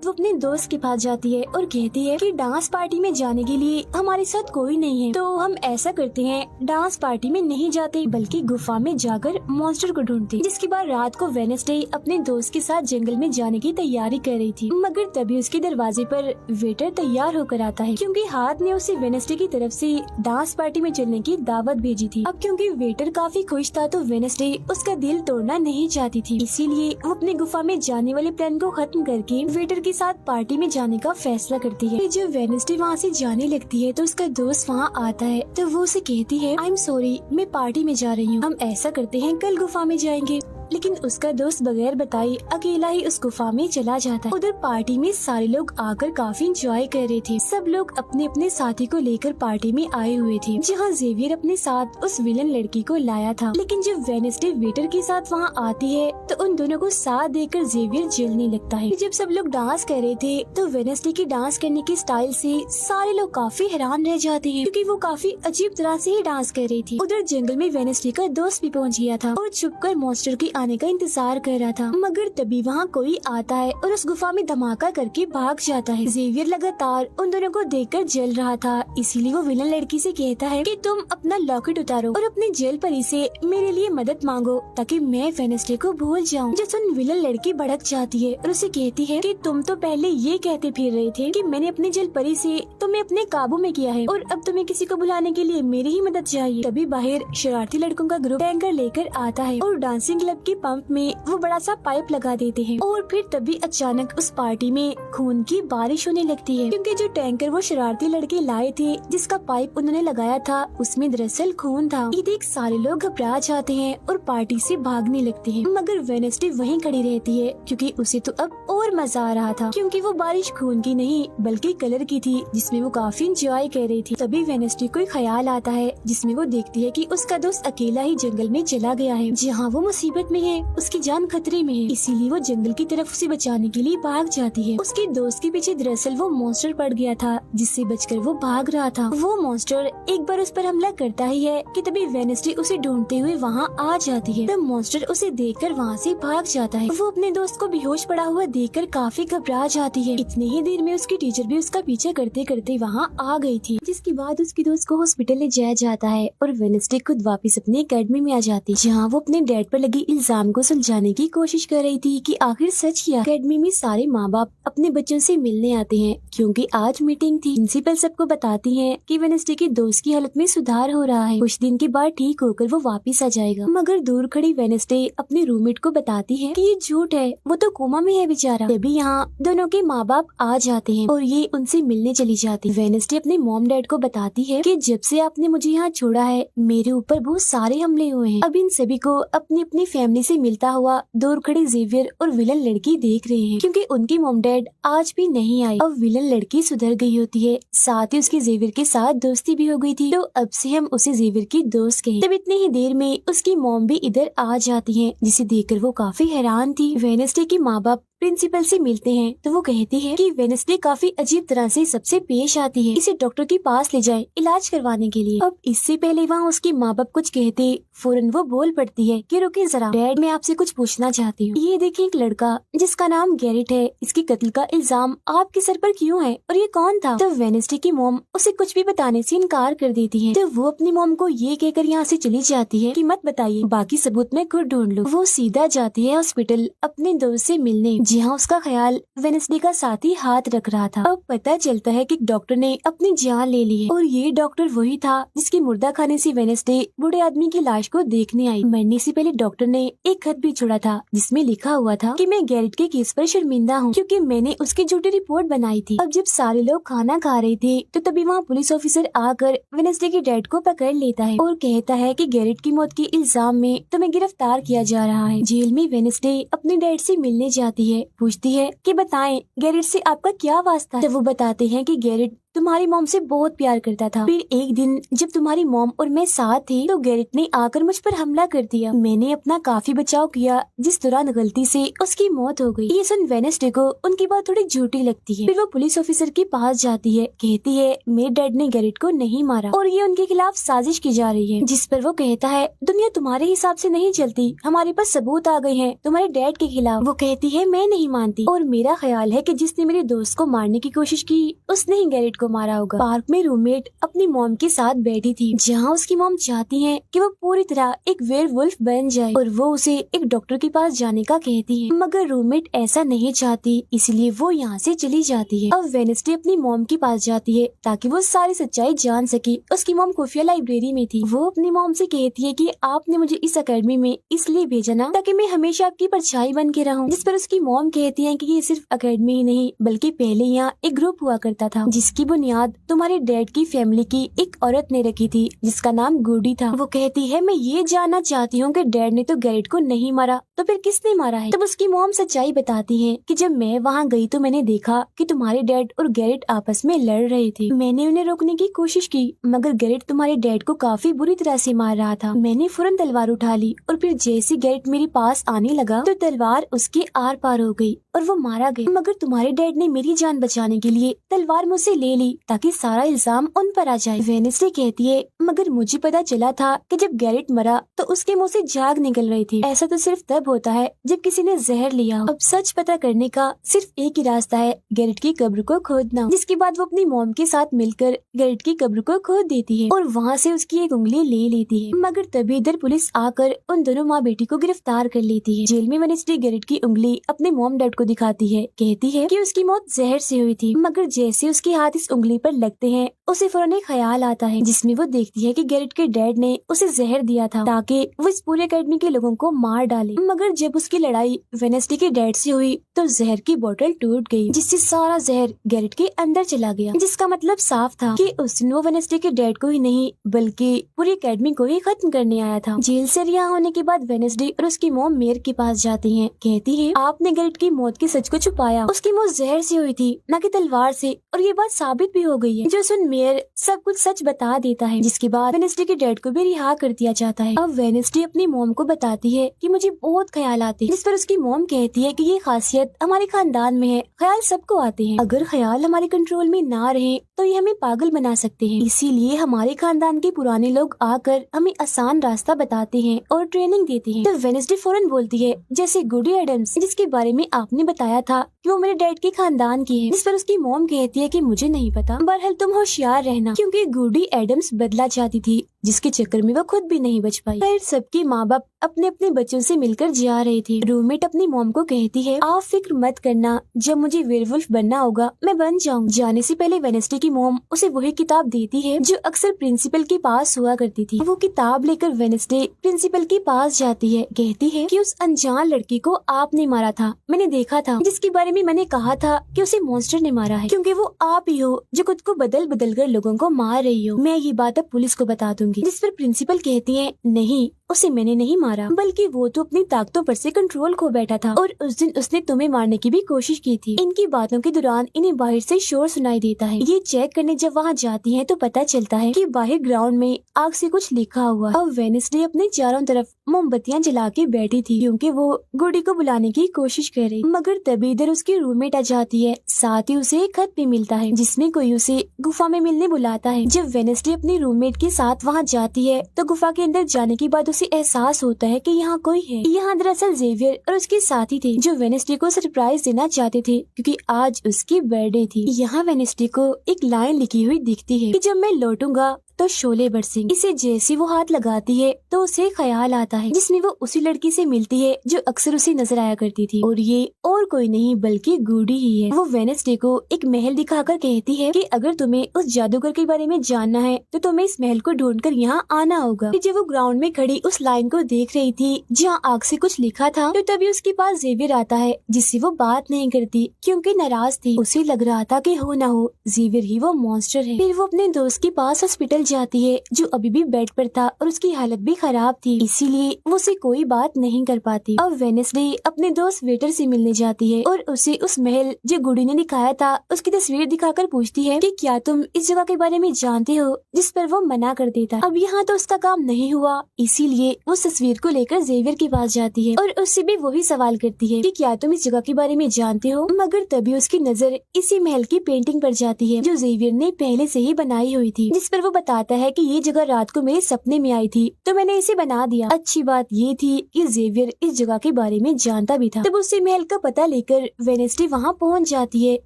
वो अपने दोस्त के पास जाती है और कहती है कि डांस पार्टी में जाने के लिए हमारे साथ कोई नहीं है, तो हम ऐसा करते हैं डांस पार्टी में नहीं जाते बल्कि गुफा में जाकर मॉन्स्टर को ढूंढते। जिसके बाद रात को वेडनेसडे अपने दोस्त के साथ जंगल में जाने की तैयारी कर रही थी, मगर तभी उसके दरवाजे पर वेटर तैयार होकर आता है क्योंकि हाथ ने उसे वेडनेसडे की तरफ से डांस पार्टी में चलने की दावत भेजी थी। अब क्योंकि वेटर काफी खुश था तो वेडनेसडे उसका दिल तोड़ना नहीं चाहती थी, इसीलिए वो अपने गुफा में जाने वाले प्लान को खत्म करके वेटर के साथ पार्टी में जाने का फैसला करती है। जब वेडनेसडे वहाँ से जाने लगती है तो उसका दोस्त वहाँ आता है तो वो उसे कहती है, आई एम सॉरी मैं पार्टी में जा रही हूँ, हम ऐसा करते हैं कल गुफा में जाएंगे। लेकिन उसका दोस्त बगैर बताए अकेला ही उस गुफा में चला जाता है। उधर पार्टी में सारे लोग आकर काफी एंजॉय कर रहे थे। सब लोग अपने अपने साथी को लेकर पार्टी में आए हुए थे, जहाँ जेवियर अपने साथ उस विलन लड़की को लाया था। लेकिन जब वेडनेसडे वेटर के साथ वहाँ आती है तो उन दोनों को साथ देखकर जेवियर जलने लगता है। जब सब लोग डांस कर रहे थे तो वेडनेसडे की डांस करने के स्टाइल से सारे लोग काफी हैरान रह जाते हैं क्योंकि वो काफी अजीब तरह से ही डांस कर रही थी। उधर जंगल में वेडनेसडे का दोस्त भी पहुँच गया था और छुपकर मॉन्स्टर की आने का इंतजार कर रहा था, मगर तभी वहाँ कोई आता है और उस गुफा में धमाका करके भाग जाता है। जेवियर लगातार उन दोनों को देखकर जल रहा था, इसीलिए वो विलन लड़की से कहता है कि तुम अपना लॉकेट उतारो और अपने जेल परी से मेरे लिए मदद मांगो ताकि मैं वेडनेसडे को भूल जाऊं। जो सुन विलन लड़की भड़क जाती है और उसे कहती है कि तुम तो पहले ये कहते फिर रहे थे कि मैंने अपने जेल परी से तुम्हें अपने काबू में किया है और अब तुम्हें किसी को बुलाने के लिए मेरी ही मदद चाहिए। तभी बाहर शरारती लड़कों का ग्रुप टैंकर लेकर आता है और डांसिंग क्लब के पंप में वो बड़ा सा पाइप लगा देते हैं और फिर तभी अचानक उस पार्टी में खून की बारिश होने लगती है क्योंकि जो टैंकर वो शरारती लड़के लाए थे जिसका पाइप उन्होंने लगाया था उसमें दरअसल खून था। ये देख सारे लोग घबरा जाते हैं और पार्टी से भागने लगते हैं, मगर वेडनेसडे वहीं खड़ी रहती है क्योंकि उसे तो अब और मजा आ रहा था क्योंकि वो बारिश खून की नहीं बल्कि कलर की थी जिसमें वो काफी एंजॉय कर रही थी। तभी वेडनेसडे को ख्याल आता है जिसमें वो देखती है कि उसका दोस्त अकेला ही जंगल में चला गया है जहाँ वो मुसीबत में है, उसकी जान खतरे में है, इसीलिए वो जंगल की तरफ उसे बचाने के लिए भाग जाती है। उसके दोस्त के पीछे दरअसल वो मॉन्स्टर पड़ गया था जिससे बचकर वो भाग रहा था। वो मॉन्स्टर एक बार उस पर हमला करता ही है कि तभी वेडनेसडे उसे ढूंढते हुए वहाँ आ जाती है। तब मॉन्स्टर उसे देखकर वहाँ से भाग जाता है। वो अपने दोस्त को बेहोश पड़ा हुआ देखकर काफी घबरा जाती है। इतनी ही देर में उसकी टीचर भी उसका पीछा करते करते वहाँ आ गई थी, जिसके बाद उसके दोस्त को हॉस्पिटल ले जाया जाता है और वेडनेसडे खुद वापस अपने एकेडमी में आ जाती है जहाँ वो अपने डैड पर लगी इल्जाम को सुलझाने की कोशिश कर रही थी कि आखिर सच क्या। अकेडमी में सारे माँ बाप अपने बच्चों से मिलने आते हैं क्योंकि आज मीटिंग थी। प्रिंसिपल सबको बताती है कि वेडनेसडे की दोस्त की हालत में सुधार हो रहा है, कुछ दिन के बाद ठीक होकर वो वापस आ जाएगा। मगर दूर खड़ी वेडनेसडे अपने रूममेट को बताती है कि ये झूठ है, वो तो कोमा में है बेचारा। तभी यहाँ दोनों के माँ बाप आ जाते हैं और ये उनसे मिलने चली जाती। वेडनेसडे अपने मॉम डैड को बताती है कि जब से आपने मुझे यहाँ छोड़ा है मेरे ऊपर बहुत सारे हमले हुए हैं। अब इन सभी को अपनी अपनी फैमिली से मिलता हुआ दूर खड़ी जेवियर और विलन लड़की देख रहे हैं क्योंकि उनकी मॉम डैड आज भी नहीं आए। अब विलन लड़की सुधर गई होती है, साथ ही उसकी जेवियर के साथ दोस्ती भी हो गई थी, तो अब से हम उसे जेवियर की दोस्त कहें। तब इतनी ही देर में उसकी मॉम भी इधर आ जाती है, जिसे देखकर वो काफी हैरान थी। वेडनेसडे के माँ बाप प्रिंसिपल से मिलते हैं तो वो कहती है कि वेडनेसडे काफी अजीब तरह से सबसे पेश आती है, इसे डॉक्टर के पास ले जाए इलाज करवाने के लिए। अब इससे पहले वहाँ उसके माँ बाप कुछ कहते फौरन वो बोल पड़ती है कि रुकिए जरा डैड, मैं आपसे कुछ पूछना चाहती हूँ। ये देखिए एक लड़का जिसका नाम गैरेट है, इसके कत्ल का इल्जाम आपके सर पर क्यों है और ये कौन था? तो वेडनेसडे की मॉम उसे कुछ भी बताने से इनकार कर देती है, तो वो अपनी मॉम को ये कहकर यहाँ से चली जाती है कि मत बताइए, बाकी सबूत मैं खुद ढूंढ लूँ। वो सीधा जाती है हॉस्पिटल अपने दोस्त से मिलने, जहाँ उसका ख्याल वेडनेसडे का साथी हाथ रख रहा था। अब पता चलता है कि डॉक्टर ने अपनी जान ले ली है और ये डॉक्टर वही था जिसके मुर्दा खाने से वेडनेसडे बूढ़े आदमी की लाश को देखने आई। मरने से पहले डॉक्टर ने एक खत भी छोड़ा था जिसमें लिखा हुआ था कि मैं गैरेट के केस पर शर्मिंदा हूँ क्योंकि मैंने उसकी झूठी रिपोर्ट बनाई थी। अब जब सारे लोग खाना खा रहे थे तो तभी वहाँ पुलिस ऑफिसर आकर वेडनेसडे के डैड को पकड़ लेता है और कहता है कि गैरेट की मौत के इल्जाम में तुम्हें गिरफ्तार किया जा रहा है। जेल में वेडनेसडे अपने डैड से मिलने जाती है, पूछती है कि बताएं गैरेट से आपका क्या वास्ता है। तो वो बताते हैं कि गैरेट तुम्हारी मॉम से बहुत प्यार करता था, फिर एक दिन जब तुम्हारी मॉम और मैं साथ थे तो गैरेट ने आकर मुझ पर हमला कर दिया। मैंने अपना काफी बचाव किया जिस दौरान गलती से उसकी मौत हो गई। ये सुन वेडनेसडे को उनकी बात थोड़ी झूठी लगती है। फिर वो पुलिस ऑफिसर के पास जाती है, कहती है मेरे डैड ने गैरेट को नहीं मारा और ये उनके खिलाफ साजिश की जा रही है। जिस पर वो कहता है दुनिया तुम्हारे हिसाब से नहीं चलती, हमारे पास सबूत आ गए हैं तुम्हारे डैड के खिलाफ। वो कहती है मैं नहीं मानती और मेरा ख्याल है कि जिसने मेरे दोस्त को मारने की कोशिश की उसने ही गैरेट को मारा होगा। पार्क में रूममेट अपनी मॉम के साथ बैठी थी, जहाँ उसकी मॉम चाहती है कि वो पूरी तरह एक वेयरवुल्फ बन जाए और वो उसे एक डॉक्टर के पास जाने का कहती है, मगर रूममेट ऐसा नहीं चाहती, इसलिए वो यहाँ से चली जाती है। अब वेडनेसडे अपनी मॉम के पास जाती है ताकि वो सारी सच्चाई जान सके। उसकी मॉम खुफिया लाइब्रेरी में थी। वो अपनी मॉम से कहती है कि आपने मुझे इस अकेडमी में इसलिए भेजा ना ताकि मैं हमेशा आपकी परछाई बन के रहूं। जिस पर उसकी मॉम कहती है कि ये सिर्फ अकेडमी ही नहीं बल्कि पहले यहाँ एक ग्रुप हुआ करता था जिसकी बुनियाद तुम्हारे डैड की फैमिली की एक औरत ने रखी थी जिसका नाम गुडी था। वो कहती है मैं ये जानना चाहती हूँ कि डैड ने तो गैरेट को नहीं मारा तो फिर किसने मारा है। तब उसकी मॉम सच्चाई बताती है कि जब मैं वहाँ गई तो मैंने देखा कि तुम्हारे डैड और गैरेट आपस में लड़ रहे थे। मैंने उन्हें रोकने की कोशिश की मगर गैरेट तुम्हारे डैड को काफी बुरी तरह से मार रहा था। मैंने फौरन तलवार उठा ली और फिर जैसे गैरेट मेरे पास आने लगा तो तलवार उसके आर पार हो गई और वो मारा गया। मगर तुम्हारे डैड ने मेरी जान बचाने के लिए तलवार मुझसे ले ली ताकि सारा इल्जाम उन पर आ जाए। वेडनेसडे कहती है मगर मुझे पता चला था कि जब गैरेट मरा तो उसके मुंह से झाग निकल रही थी। ऐसा तो सिर्फ तब होता है जब किसी ने जहर लिया हो। अब सच पता करने का सिर्फ एक ही रास्ता है, गैरेट की कब्र को खोदना। जिसके बाद वो अपनी मॉम के साथ मिलकर गैरेट की कब्र को खोद देती है और वहाँ से उसकी एक उंगली ले लेती है। मगर तभी इधर पुलिस आकर उन दोनों माँ बेटी को गिरफ्तार कर लेती है। जेल में वेडनेसडे गैरेट की उंगली अपने मॉम डैड को दिखाती है, कहती है कि उसकी मौत जहर से हुई थी। मगर जैसे उसके हाथ इस उंगली पर लगते हैं उसे फौरन एक ख्याल आता है जिसमें वो देखती है कि गैरेट के डैड ने उसे जहर दिया था ताकि वो इस पूरे अकेडमी के लोगों को मार डाले। मगर जब उसकी लड़ाई वेडनेसडे के डैड से हुई तो जहर की बोतल टूट गई जिससे सारा जहर गैरेट के अंदर चला गया, जिसका मतलब साफ था कि उसने वो वेडनेसडे के डैड को ही नहीं बल्कि पूरी अकेडमी को ही खत्म करने आया था। जेल से रिहा होने के बाद वेडनेसडे और उसकी मॉम मेयर के पास जाती है, कहती है आपने गैरेट की मौत के सच को छुपाया, उसकी मौत जहर से हुई थी न कि तलवार से और ये बात साबित भी हो गई है। जो सुन मेयर सब कुछ सच बता देता है जिसके बाद वेडनेसडे के डैड को भी रिहा कर दिया जाता है। अब वेडनेसडे अपनी मॉम को बताती है कि मुझे बहुत ख्याल आते हैं, जिस पर उसकी मॉम कहती है कि ये खासियत हमारे खानदान में है, ख्याल सबको आते हैं, अगर ख्याल हमारे कंट्रोल में ना रहे तो ये हमें पागल बना सकते हैं, इसीलिए हमारे खानदान के पुराने लोग आकर हमें आसान रास्ता बताते हैं और ट्रेनिंग देते हैं। तो वेडनेसडे फौरन बोलती है जैसे गुडी एडम्स जिसके बारे में आपने बताया था कि वो मेरे डैड के खानदान की है, जिस पर उसकी मॉम कहती है कि मुझे नहीं पता, बहरहाल तुम होशियार रहना, क्योंकि गुडी एडम्स बदला चाहती थी, जिसके चक्कर में वो खुद भी नहीं बच पाई। फिर सबके माँ बाप अपने अपने बच्चों से मिलकर जा रहे थे। रूममेट अपनी मॉम को कहती है, आप फिक्र मत करना, जब मुझे वेयरवुल्फ बनना होगा मैं बन जाऊँ। जाने से पहले वेडनेसडे की मॉम उसे वही किताब देती है जो अक्सर प्रिंसिपल के पास हुआ करती थी। वो किताब लेकर वेडनेसडे प्रिंसिपल के पास जाती है, कहती है कि उस अनजान लड़की को आपने मारा था, मैंने देखा था, जिसके बारे में मैंने कहा था कि उसे मॉन्स्टर ने मारा है, क्योंकि वो आप ही हो जो खुद को बदल बदल कर लोगों को मार रही हो। मैं ये बात अब पुलिस को बता दूंगी। जिस पर प्रिंसिपल कहती है, नहीं, उसे मैंने नहीं मारा, बल्कि वो तो अपनी ताकतों पर से कंट्रोल खो बैठा था और उस दिन उसने तुम्हें मारने की भी कोशिश की थी। इनकी बातों के दौरान इन्हें बाहर से शोर सुनाई देता है। ये चेक करने जब वहाँ जाती हैं तो पता चलता है कि बाहर ग्राउंड में आग से कुछ लिखा हुआ है। अब वेडनेसडे अपने चारों तरफ मोमबत्तियां जला के बैठी थी, क्योंकि वो गुडी को बुलाने की कोशिश कर रही, मगर तभी इधर उसकी रूममेट आ जाती है। साथ ही उसे एक खत भी मिलता है जिसमें कोई उसे गुफा में मिलने बुलाता है। जब वेडनेसडे अपनी रूममेट के साथ वहाँ जाती है तो गुफा के अंदर जाने के बाद उसे एहसास होता है कि यहाँ कोई है। यहाँ दरअसल जेवियर और उसके साथी थे जो वेडनेसडे को सरप्राइज देना चाहते थे, क्योंकि आज उसकी बर्थडे थी। यहाँ वेडनेसडे को एक लाइन लिखी हुई दिखती है कि जब मैं लौटूंगा तो शोले बरसेंगे। इसे जैसी वो हाथ लगाती है तो उसे ख्याल आता है जिसमें वो उसी लड़की से मिलती है जो अक्सर उसे नजर आया करती थी, और ये और कोई नहीं बल्कि गुडी ही है। वो वेडनेसडे को एक महल दिखाकर कहती है कि अगर तुम्हें उस जादूगर के बारे में जानना है तो तुम्हें इस महल को ढूंढकर यहाँ आना होगा। जब वो ग्राउंड में खड़ी उस लाइन को देख रही थी जहाँ आग से कुछ लिखा था, तो तभी उसके पास जेवियर आता है, जिससे वो बात नहीं करती क्योंकि नाराज थी। उसे लग रहा था कि हो ना हो जेवियर ही वो मॉन्स्टर है। फिर वो अपने दोस्त के पास हॉस्पिटल जाती है जो अभी भी बेड पर था और उसकी हालत भी खराब थी, इसीलिए वो उसे कोई बात नहीं कर पाती। अब वेडनेसडे अपने दोस्त वेटर से मिलने जाती है और उसे उस महल जो गुडी ने दिखाया था उसकी तस्वीर दिखाकर पूछती है कि क्या तुम इस जगह के बारे में जानते हो, जिस पर वो मना कर देता। अब यहाँ तो उसका काम नहीं हुआ, इसीलिए वो तस्वीर को लेकर जेवियर के पास जाती है और उससे भी वही सवाल करती है कि क्या तुम इस जगह के बारे में जानते हो, मगर तभी उसकी नजर इसी महल की पेंटिंग पर जाती है जो जेवियर ने पहले से ही बनाई हुई थी, जिस पर वो बताता है कि ये जगह रात को मेरे सपने में आई थी तो मैंने इसे बना दिया। अच्छी बात ये थी कि जेवियर इस जगह के बारे में जानता भी था। तब उससे महल का पता लेकर वेडनेसडे वहाँ पहुँच जाती है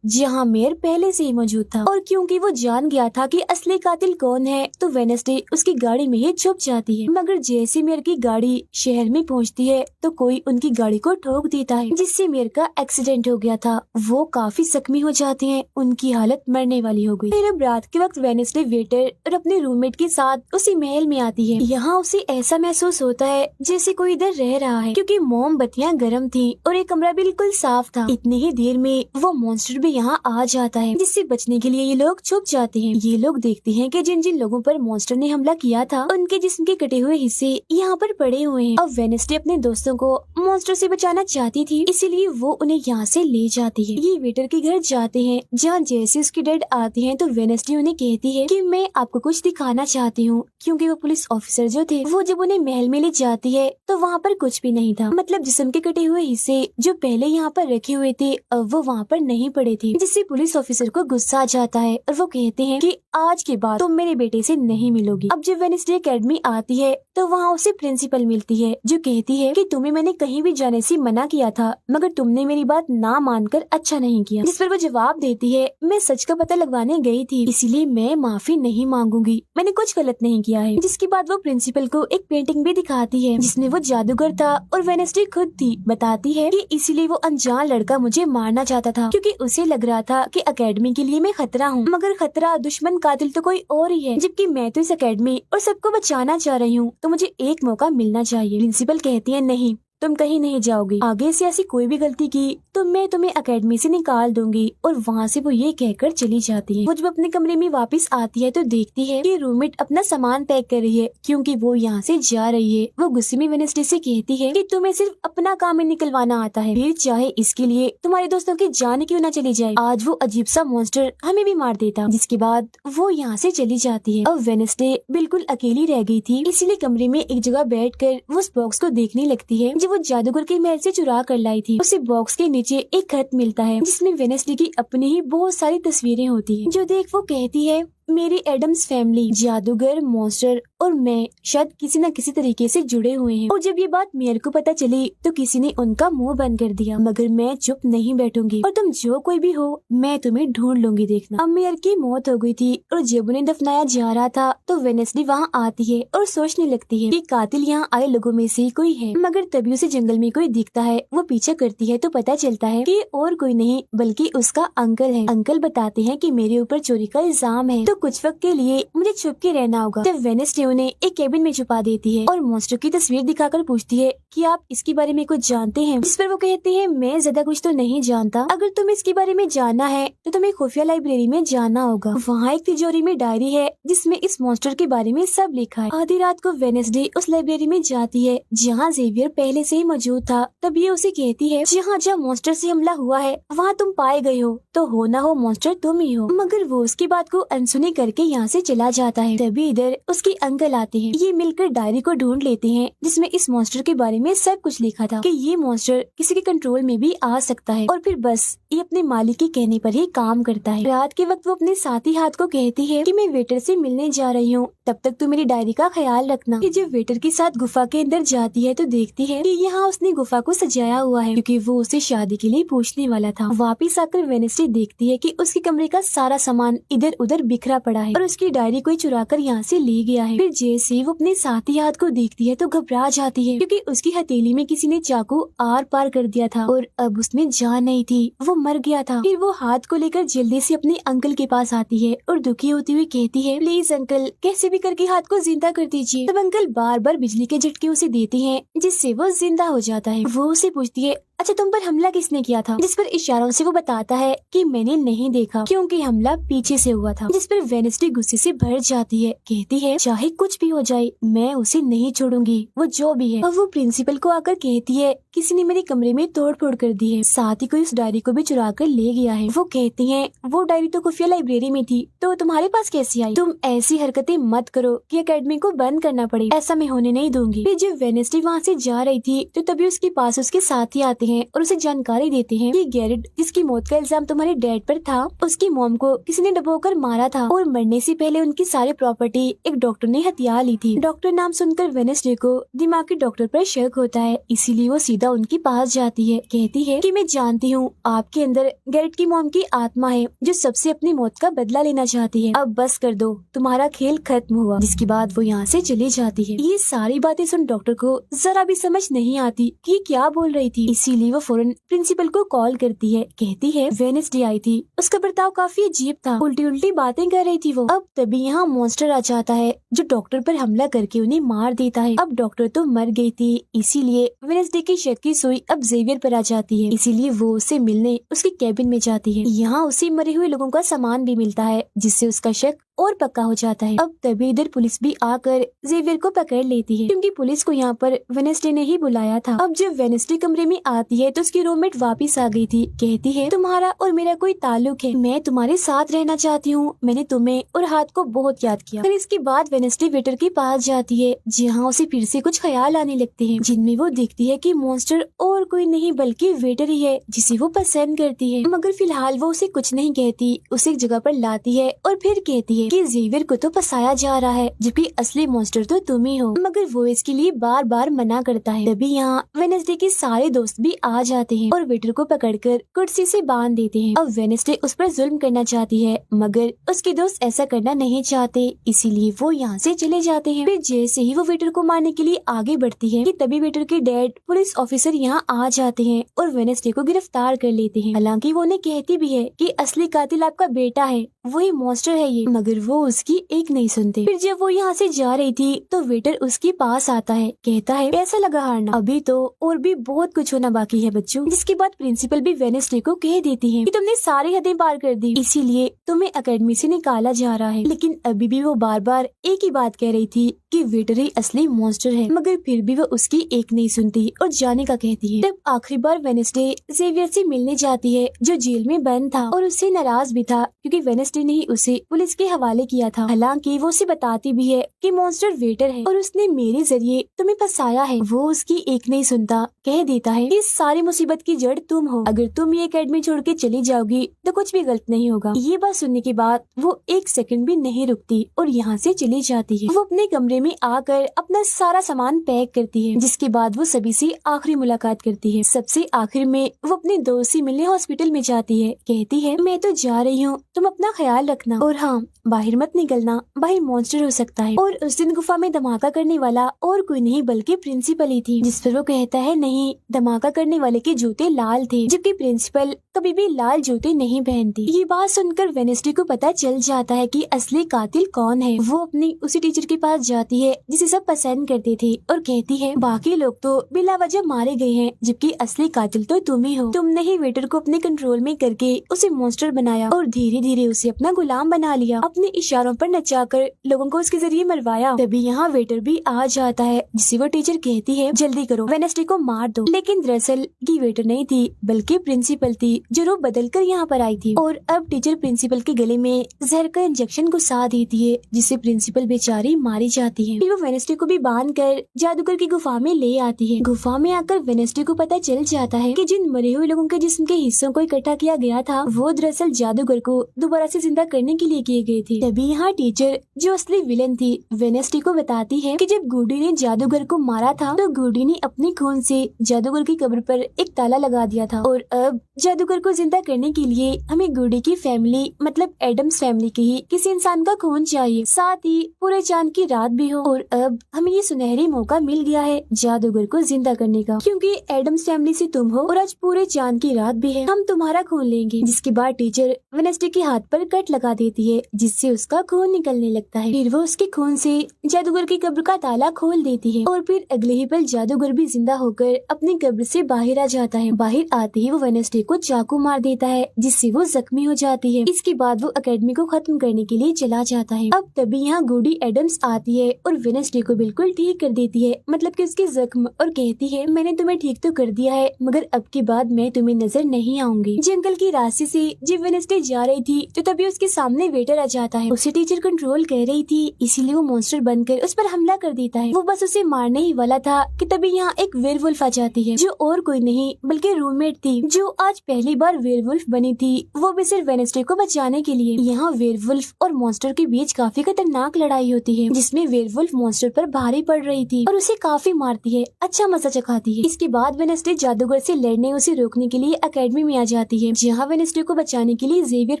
जहाँ मेयर पहले से ही मौजूद था, और क्योंकि वो जान गया था कि असली कातिल कौन है तो वेडनेसडे उसकी गाड़ी में ही छुप जाती है। मगर जैसे मेयर की गाड़ी शहर में पहुँचती है तो कोई उनकी गाड़ी को ठोक देता है, जिससे मेयर का एक्सीडेंट हो गया था। वो काफी जख्मी हो जाते हैं, उनकी हालत मरने वाली हो गई। फिर अब रात के वक्त वेडनेसडे वेटर और अपने रूममेट के साथ उसी महल में आती है। यहाँ उसे ऐसा महसूस होता है जैसे कोई इधर रह रहा है, क्योंकि मोमबत्तियां गर्म थी और एक कमरा बिल्कुल साफ था। इतनी ही देर में वो मॉन्स्टर भी यहाँ आ जाता है, जिससे बचने के लिए ये लोग छुप जाते हैं। ये लोग देखते हैं कि जिन जिन लोगों पर मॉन्स्टर ने हमला किया था उनके जिस्म के कटे हुए हिस्से यहाँ पर पड़े हुए हैं। अब वेडनेसडे अपने दोस्तों को मॉन्स्टर से बचाना चाहती थी, इसीलिए वो उन्हें यहाँ से ले जाती है। ये वेटर के घर जाते हैं जहाँ जैसे उसके डैड आते हैं तो वेडनेसडे उन्हें कहती है कि मैं आपको कुछ दिखाना चाहती हूँ, क्योंकि वो पुलिस ऑफिसर जो थे वो जब उन्हें महल में ले जाती है तो वहाँ पर कुछ भी नहीं था। मतलब जिस्म के कटे हुए हिस्से जो पहले यहाँ पर रखे हुए थे अब वो वहाँ पर नहीं पड़े थे, जिससे पुलिस ऑफिसर को गुस्सा आ जाता है और वो कहते हैं कि आज के बाद तुम मेरे बेटे से नहीं मिलोगी। अब जब वेडनेसडे एकेडमी आती है तो वहाँ उसे प्रिंसिपल मिलती है जो कहती है कि तुम्हें मैंने कहीं भी जाने से मना किया था, मगर तुमने मेरी बात ना मानकर अच्छा नहीं किया। जिस पर वो जवाब देती है, मैं सच का पता लगवाने गई थी, इसीलिए मैं माफी नहीं मांगूंगी, मैंने कुछ गलत नहीं किया है। जिसके बाद वो प्रिंसिपल को एक पेंटिंग भी दिखाती है जिसमें वो जादूगर था और वेडनेसडे खुद थी। बताती है कि इसीलिए वो अनजान लड़का मुझे मारना चाहता था, क्योंकि उसे लग रहा था कि एकेडमी के लिए मैं खतरा हूँ, मगर खतरा दुश्मन कातिल तो कोई और ही है, जबकि मैं तो इस एकेडमी और सबको बचाना चाह रही हूँ, तो मुझे एक मौका मिलना चाहिए। प्रिंसिपल कहती है, नहीं, तुम कहीं नहीं जाओगी, आगे से ऐसी कोई भी गलती की तो मैं तुम्हें एकेडमी से निकाल दूंगी। और वहाँ से वो ये कहकर चली जाती है। वो जब अपने कमरे में वापस आती है तो देखती है कि रूममेट अपना सामान पैक कर रही है, क्योंकि वो यहाँ से जा रही है। वो गुस्से में वेडनेसडे से कहती है कि तुम्हें सिर्फ अपना काम ही निकलवाना आता है, फिर चाहे इसके लिए तुम्हारे दोस्तों की जान क्यों न चली जाए। आज वो अजीब सा मॉन्स्टर हमें भी मार देता। जिसके बाद वो यहाँ से चली जाती है। अब वेडनेसडे बिल्कुल अकेली रह गई थी, इसीलिए कमरे में एक जगह बैठकर वो उस बॉक्स को देखने लगती है जो वो जादूगर के महल से चुरा कर लाई थी। उसे बॉक्स के नीचे एक खत मिलता है जिसमें वेडनेसडे की अपनी ही बहुत सारी तस्वीरें होती हैं, जो देख वो कहती है मेरी एडम्स फैमिली, जादूगर, मॉन्स्टर और मैं शायद किसी न किसी तरीके से जुड़े हुए हैं। और जब ये बात मेयर को पता चली तो किसी ने उनका मुंह बंद कर दिया, मगर मैं चुप नहीं बैठूंगी और तुम जो कोई भी हो मैं तुम्हें ढूंढ लूंगी, देखना। अब मेयर की मौत हो गई थी और जब उन्हें दफनाया जा रहा था तो वेनेसडे वहाँ आती है और सोचने लगती है कि कातिल यहाँ आए लोगों में से कोई है, मगर तभी उसे जंगल में कोई दिखता है। वो पीछा करती है तो पता चलता है कि और कोई नहीं बल्कि उसका अंकल है। अंकल बताते हैं कि मेरे ऊपर चोरी का इल्जाम है तो कुछ वक्त के लिए मुझे छुप के रहना होगा। तब वेनेसडे उन्हें एक केबिन में छुपा देती है और मॉन्स्टर की तस्वीर दिखाकर पूछती है कि आप इसके बारे में कुछ जानते हैं, जिस पर वो कहते हैं मैं ज्यादा कुछ तो नहीं जानता, अगर तुम्हें इसके बारे में जानना है तो तुम्हें खुफिया लाइब्रेरी में जाना होगा। वहाँ एक तिजोरी में डायरी है जिसमें इस मॉन्स्टर के बारे में सब लिखा है। आधी रात को वेनेसडे उस लाइब्रेरी में जाती है जहाँ जेवियर पहले से ही मौजूद था। तब ये उसे कहती है जहाँ जहाँ मॉन्स्टर से हमला हुआ है वहाँ तुम पाए गए हो तो हो ना हो मॉन्स्टर तुम ही हो, मगर वो उसकी बात को अनसुनी करके यहाँ से चला जाता है। तभी इधर उसके अंकल आते हैं। ये मिलकर डायरी को ढूंढ लेते हैं जिसमें इस मॉन्स्टर के बारे में सब कुछ लिखा था कि ये मॉन्स्टर किसी के कंट्रोल में भी आ सकता है और फिर बस ये अपने मालिक के कहने पर ही काम करता है। रात के वक्त वो अपने साथी हाथ को कहती है कि मैं वेटर से मिलने जा रही हूँ, तब तक तू मेरी डायरी का ख्याल रखना। कि जब वेटर के साथ गुफा के अंदर जाती है तो देखती है कि यहाँ उसने गुफा को सजाया हुआ है क्योंकि वो उसे शादी के लिए पूछने वाला था। वापिस आकर वेनेसडे देखती है कि उसके कमरे का सारा सामान इधर उधर बिखरा पड़ा है और उसकी डायरी कोई चुरा कर यहाँ से ले गया है। फिर जैसे वो अपने साथी हाथ को देखती है तो घबरा जाती है क्योंकि उसकी हथेली में किसी ने चाकू आर पार कर दिया था और अब उसमें जान नहीं थी, वो मर गया था। फिर वो हाथ को लेकर जल्दी से अपने अंकल के पास आती है और दुखी होती हुई कहती है प्लीज अंकल कैसे भी करके हाथ को जिंदा कर दीजिए। तब अंकल बार बार बिजली के झटके उसे देते हैं जिससे वो जिंदा हो जाता है। वो उसे पूछती है अच्छा तुम पर हमला किसने किया था, जिस पर इशारों से वो बताता है कि मैंने नहीं देखा क्योंकि हमला पीछे से हुआ था। जिस पर वेनेसडे गुस्से से भर जाती है, कहती है चाहे कुछ भी हो जाए मैं उसे नहीं छोड़ूंगी, वो जो भी है। और वो प्रिंसिपल को आकर कहती है किसी ने मेरे कमरे में तोड़ फोड़ कर दी है, साथ ही कोई उस डायरी को भी चुरा कर ले गया है। वो कहती है वो डायरी तो खुफिया लाइब्रेरी में थी तो तुम्हारे पास कैसी आई, तुम ऐसी हरकतें मत करो कि एकेडमी को बंद करना पड़े, ऐसा मैं होने नहीं दूंगी। फिर जब वेनेसडे वहाँ से जा रही थी तो तभी उसके पास उसके साथी आते हैं और उसे जानकारी देते हैं कि गैरेट जिसकी मौत का इल्जाम तुम्हारे डैड पर था उसकी मॉम को किसी ने डुबोकर मारा था और मरने से पहले उनकी सारी प्रॉपर्टी एक डॉक्टर ने हथिया ली थी। डॉक्टर नाम सुनकर वेनेसडे को दिमागी डॉक्टर पर शक होता है, इसीलिए वो सीधा उनके पास जाती है। कहती है कि मैं जानती हूँ आपके अंदर गैरेट की मॉम की आत्मा है जो सबसे अपनी मौत का बदला लेना चाहती है, अब बस कर दो तुम्हारा खेल खत्म हुआ। जिसके बाद वो यहाँ से चली जाती है। ये सारी बातें सुन डॉक्टर को जरा भी समझ नहीं आती कि क्या बोल रही थी, इसीलिए वो फौरन प्रिंसिपल को कॉल करती है। कहती है वेनेसडे आई थी, उसका बर्ताव काफी अजीब था, उल्टी उल्टी बातें कर रही थी वो। अब तभी यहाँ मॉन्स्टर आ जाता है जो डॉक्टर पर हमला करके उन्हें मार देता है। अब डॉक्टर तो मर गई थी, इसीलिए वेनेसडे की शक की सुई अब जेवियर पर आ जाती है, इसीलिए वो उससे मिलने उसके कैबिन में जाती है। यहाँ उसे मरे हुए लोगों का सामान भी मिलता है जिससे उसका शक और पक्का हो जाता है। अब तभी इधर पुलिस भी आकर जेवियर को पकड़ लेती है क्योंकि पुलिस को यहाँ पर वेनेसडे ने ही बुलाया था। अब जब वेनेसडे कमरे में आती है तो उसकी रूममेट वापस आ गई थी। कहती है तुम्हारा और मेरा कोई ताल्लुक है, मैं तुम्हारे साथ रहना चाहती हूँ, मैंने तुम्हें और हाथ को बहुत याद किया। फिर इसके बाद वेनेसडे वेटर के पास जाती है जहाँ उसे फिर से कुछ ख्याल आने लगते हैं जिनमें वो देखती है कि मॉन्स्टर और कोई नहीं बल्कि वेटर ही है जिसे वो पसंद करती है। मगर फिलहाल वो उसे कुछ नहीं कहती, उसे एक जगह पर लाती है और फिर कहती है कि जेवियर को तो फंसाया जा रहा है जबकि असली मॉन्स्टर तो तुम ही हो, मगर वो इसके लिए बार बार मना करता है। तभी यहाँ वेनेसडे के सारे दोस्त भी आ जाते हैं और वेटर को पकड़कर कुर्सी से बांध देते हैं। अब वेनेसडे उस पर जुल्म करना चाहती है मगर उसके दोस्त ऐसा करना नहीं चाहते, इसीलिए वो यहाँ से चले जाते हैं। फिर जैसे ही वो वेटर को मारने के लिए आगे बढ़ती है कि तभी वेटर के डैड पुलिस ऑफिसर यहाँ आ जाते हैं और वेनेसडे को गिरफ्तार कर लेते हैं। हालांकि वो उन्हें कहती भी है कि असली कातिल आपका बेटा है, वही मॉन्स्टर है ये, मगर वो उसकी एक नहीं सुनते। फिर जब वो यहाँ से जा रही थी तो वेटर उसके पास आता है, कहता है कैसा लगा हारना, अभी तो और भी बहुत कुछ होना बाकी है बच्चों। जिसके बाद प्रिंसिपल भी वेनेसडे को कह देती है कि तुमने सारी हदें पार कर दी, इसीलिए तुम्हें एकेडमी से निकाला जा रहा है। लेकिन अभी भी वो बार बार एक ही बात कह रही थी कि वेटर ही असली मॉन्स्टर है, मगर फिर भी वो उसकी एक नहीं सुनती और जाने का कहती है। तब आखिरी बार वेडनेसडे जेवियर से मिलने जाती है जो जेल में बंद था और उससे नाराज भी था क्योंकि वेडनेसडे ने ही उसे पुलिस के हवाले किया था। हालांकि वो उसे बताती भी है कि मॉन्स्टर वेटर है और उसने मेरे जरिए तुम्हें फंसाया है। वो उसकी एक नहीं सुनता, कह देता है कि सारी मुसीबत की जड़ तुम हो, अगर तुम ये एकेडमी छोड़ के चली जाओगी तो कुछ भी गलत नहीं होगा। ये बात सुनने के बाद वो एक सेकंड भी नहीं रुकती और यहाँ से चली जाती है। वो अपने कमरे में आकर अपना सारा सामान पैक करती है, जिसके बाद वो सभी से आखिरी मुलाकात करती है। सबसे आखिर में वो अपने दोस्त से मिलने हॉस्पिटल में जाती है। कहती है मैं तो जा रही हूँ, तुम अपना ख्याल रखना और हाँ बाहर मत निकलना, बाहर मॉन्स्टर हो सकता है। और उस दिन गुफा में धमाका करने वाला और कोई नहीं बल्कि प्रिंसिपल ही थी। जिस पर वो कहता है नहीं, धमाका करने वाले के जूते लाल थे, जबकि प्रिंसिपल कभी भी लाल जूते नहीं पहनती। ये बात सुनकर वेडनेसडे को पता चल जाता है कि असली कातिल कौन है। वो अपनी उसी टीचर के पास जाती है जिसे सब पसंद करते थे और कहती है बाकी लोग तो बिला वजह मारे गए हैं, जबकि असली कातिल तो तुम ही हो। तुमने ही वेटर को अपने कंट्रोल में करके उसे मॉन्स्टर बनाया और धीरे धीरे उसे अपना गुलाम बना लिया। अपने इशारों पर नचाकर लोगों को उसके जरिए मरवाया। तभी यहाँ वेटर भी आ जाता है, जिसे वो टीचर कहती है जल्दी करो, वेडनेसडे को मार दो। लेकिन दरअसल ये वेटर नहीं थी बल्कि प्रिंसिपल थी जो रूप बदल कर यहाँ पर आई थी। और अब टीचर प्रिंसिपल के गले में जहर का इंजेक्शन घुसा देती है, जिससे प्रिंसिपल बेचारी मारी जाती है। फिर वो वेडनेसडे को भी बांध कर जादूगर की गुफा में ले आती है। गुफा में आकर वेडनेसडे को पता चल जाता है कि जिन मरे हुए लोगों के जिस्म के हिस्सों को इकट्ठा किया गया था वो दरअसल जादूगर को दोबारा से जिंदा करने के लिए किए गए थे। तभी यहाँ टीचर जो असली विलन थी वेडनेसडे को बताती है कि जब गुडी ने जादूगर को मारा था तो गुडी ने अपने खून से जादूगर की कब्र पर एक ताला लगा दिया था और अब जादूगर को जिंदा करने के लिए हमें गुडी की फैमिली मतलब एडम्स फैमिली के ही किसी इंसान का खून चाहिए, साथ ही पूरे चांद की रात भी हो। और अब हमें ये सुनहरी मौका मिल गया है जादूगर को जिंदा करने का, क्योंकि एडम्स फैमिली से तुम हो और आज पूरे चांद की रात भी है, हम तुम्हारा खून लेंगे। जिसके बाद टीचर वेडनेसडे के हाथ पर कट लगा देती है, जिससे उसका खून निकलने लगता है। फिर वो उसके खून से जादूगर की कब्र का ताला खोल देती है और फिर अगले ही पल जादूगर भी जिंदा होकर अपनी कब्र से बाहर आ जाता है। बाहर आते ही वो वेडनेसडे को चाकू मार देता है, जिससे वो जख्मी हो जाती है। इसके बाद वो एकेडमी को खत्म करने के लिए चला जाता है। अब तभी यहाँ गुडी एडम्स आती है और वेडनेसडे को बिल्कुल ठीक कर देती है, मतलब कि उसके जख्म, और कहती है मैंने तुम्हें ठीक तो कर दिया है मगर अब के बाद मैं तुम्हें नजर नहीं आऊंगी। जंगल की रास्ते से जब वेडनेसडे जा रही थी तो तभी उसके सामने वेटर आ जाता है। उसे टीचर कंट्रोल कर रही थी, इसीलिए वो मॉन्स्टर बनकर उस पर हमला कर देता है। वो बस उसे मारने ही वाला था कि तभी यहाँ एक वेयरवुल्फ आ जाती है, जो और कोई नहीं बल्कि रूममेट थी, जो आज पहली बार वेयरवुल्फ बनी थी, वो भी सिर्फ वेडनेसडे को बचाने के लिए। यहाँ वेयरवुल्फ और मॉन्स्टर के बीच काफी खतरनाक लड़ाई होती है, जिसमें वेयरवुल्फ मॉन्स्टर पर भारी पड़ रही थी और उसे काफी मारती है, अच्छा मजा चखाती है। इसके बाद वेडनेसडे जादूगर से लड़ने उसे रोकने के लिए एकेडमी में आ जाती है, जहाँ वेडनेसडे को बचाने के लिए जेवियर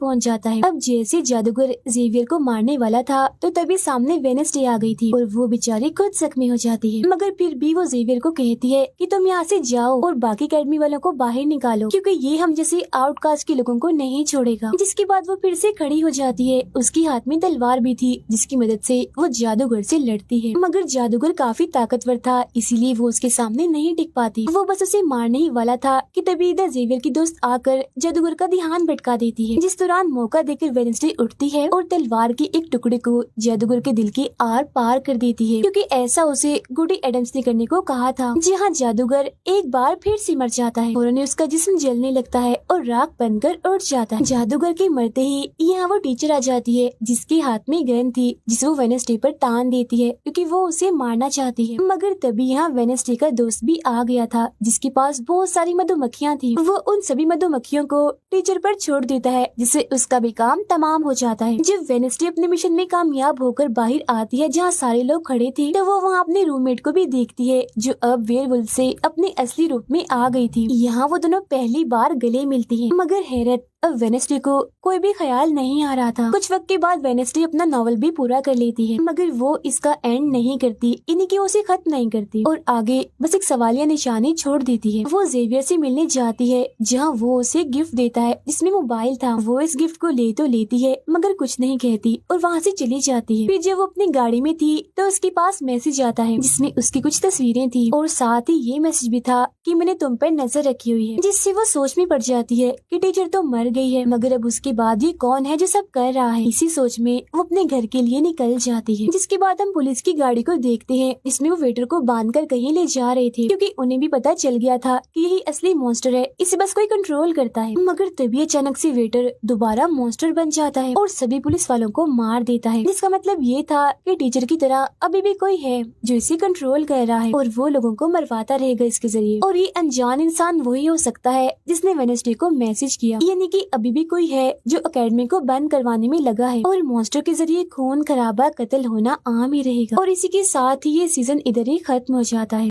पहुँच जाता है। अब जैसे जादूगर जेवियर को मारने वाला था तो तभी सामने वेडनेसडे आ गई थी और वो बेचारी खुद जख्मी हो जाती है, मगर फिर भी वो जेवियर को कहती है कि तुम यहाँ से जाओ और बाकी एकेडमी वालों को बाहर निकालो, क्योंकि ये हम जैसे आउटकास्ट के लोगों को नहीं छोड़ेगा। जिसके बाद वो फिर से खड़ी हो जाती है। उसकी हाथ में तलवार भी थी, जिसकी मदद से वो जादूगर से लड़ती है, मगर जादूगर काफी ताकतवर था, इसीलिए वो उसके सामने नहीं टिक पाती। वो बस उसे मारने ही वाला था कि तभी इधर जेवियर की दोस्त आकर जादूगर का ध्यान भटका देती है, जिस दौरान मौका देकर वेडनेसडे उठती है और तलवार के एक टुकड़े को जादूगर के दिल के आर पार कर देती है, क्योंकि ऐसा उसे गुडी एडम्स ने करने को कहा था। जहाँ जादूगर एक बार फिर से मर जाता है और उन्हें उसका जिस्म जलने लगता है और राख बनकर उड़ जाता है। जादूगर के मरते ही यहाँ वो टीचर आ जाती है, जिसके हाथ में गन थी, जिसे वो वेडनेसडे पर तान देती है क्योंकि वो उसे मारना चाहती है। मगर तभी यहाँ वेडनेसडे का दोस्त भी आ गया था, जिसके पास बहुत सारी मधुमक्खियाँ थी। वो उन सभी मधुमक्खियों को टीचर पर छोड़ देता है, जिससे उसका भी काम तमाम हो जाता है। जब वेडनेसडे अपने मिशन में कामयाब होकर बाहर आती है जहाँ सारे लोग खड़े थे, तो वो वहाँ अपने रूममेट को भी देखती है, जो अब वेयरवुल्फ से अपने असली रूप में आ गई थी। यहाँ वो दोनों पहली बार गले मिलती हैं, मगर हैरत अब वेडनेसडे को कोई भी ख्याल नहीं आ रहा था। कुछ वक्त के बाद वेडनेसडे अपना नॉवल भी पूरा कर लेती है, मगर वो इसका एंड नहीं करती, इन्हीं की उसे खत्म नहीं करती और आगे बस एक सवालिया निशानी छोड़ देती है। वो जेवियर से मिलने जाती है, जहाँ वो उसे गिफ्ट देता है जिसमें मोबाइल था। वो इस गिफ्ट को ले तो लेती है मगर कुछ नहीं कहती और वहाँ से चली जाती है। फिर जब वो अपनी गाड़ी में थी तो उसके पास मैसेज आता है, जिसमें उसकी कुछ तस्वीरें थी और साथ ही ये मैसेज भी था कि मैंने तुम पर नजर रखी हुई है, जिससे वो सोच में पड़ जाती है कि टीचर तो मर गई है, मगर अब उसके बाद ये कौन है जो सब कर रहा है। इसी सोच में वो अपने घर के लिए निकल जाती है, जिसके बाद हम पुलिस की गाड़ी को देखते हैं, जिसमें वो वेटर को बांधकर कहीं ले जा रहे थे, क्योंकि उन्हें भी पता चल गया था कि यही असली मॉन्स्टर है, इसे बस कोई कंट्रोल करता है। मगर तभी अचानक से वेटर दोबारा मॉन्स्टर बन जाता है और सभी पुलिस वालों को मार देता है, जिसका मतलब ये था कि टीचर की तरह अभी भी कोई है जो इसे कंट्रोल कर रहा है और वो लोगों को मरवाता रहेगा इसके जरिए। और ये अनजान इंसान वही हो सकता है जिसने वेडनेसडे को मैसेज किया, यानी कि अभी भी कोई है जो एकेडमी को बंद करवाने में लगा है और मॉन्स्टर के जरिए खून खराबा कत्ल होना आम ही रहेगा। और इसी के साथ ही ये सीजन इधर ही खत्म हो जाता है।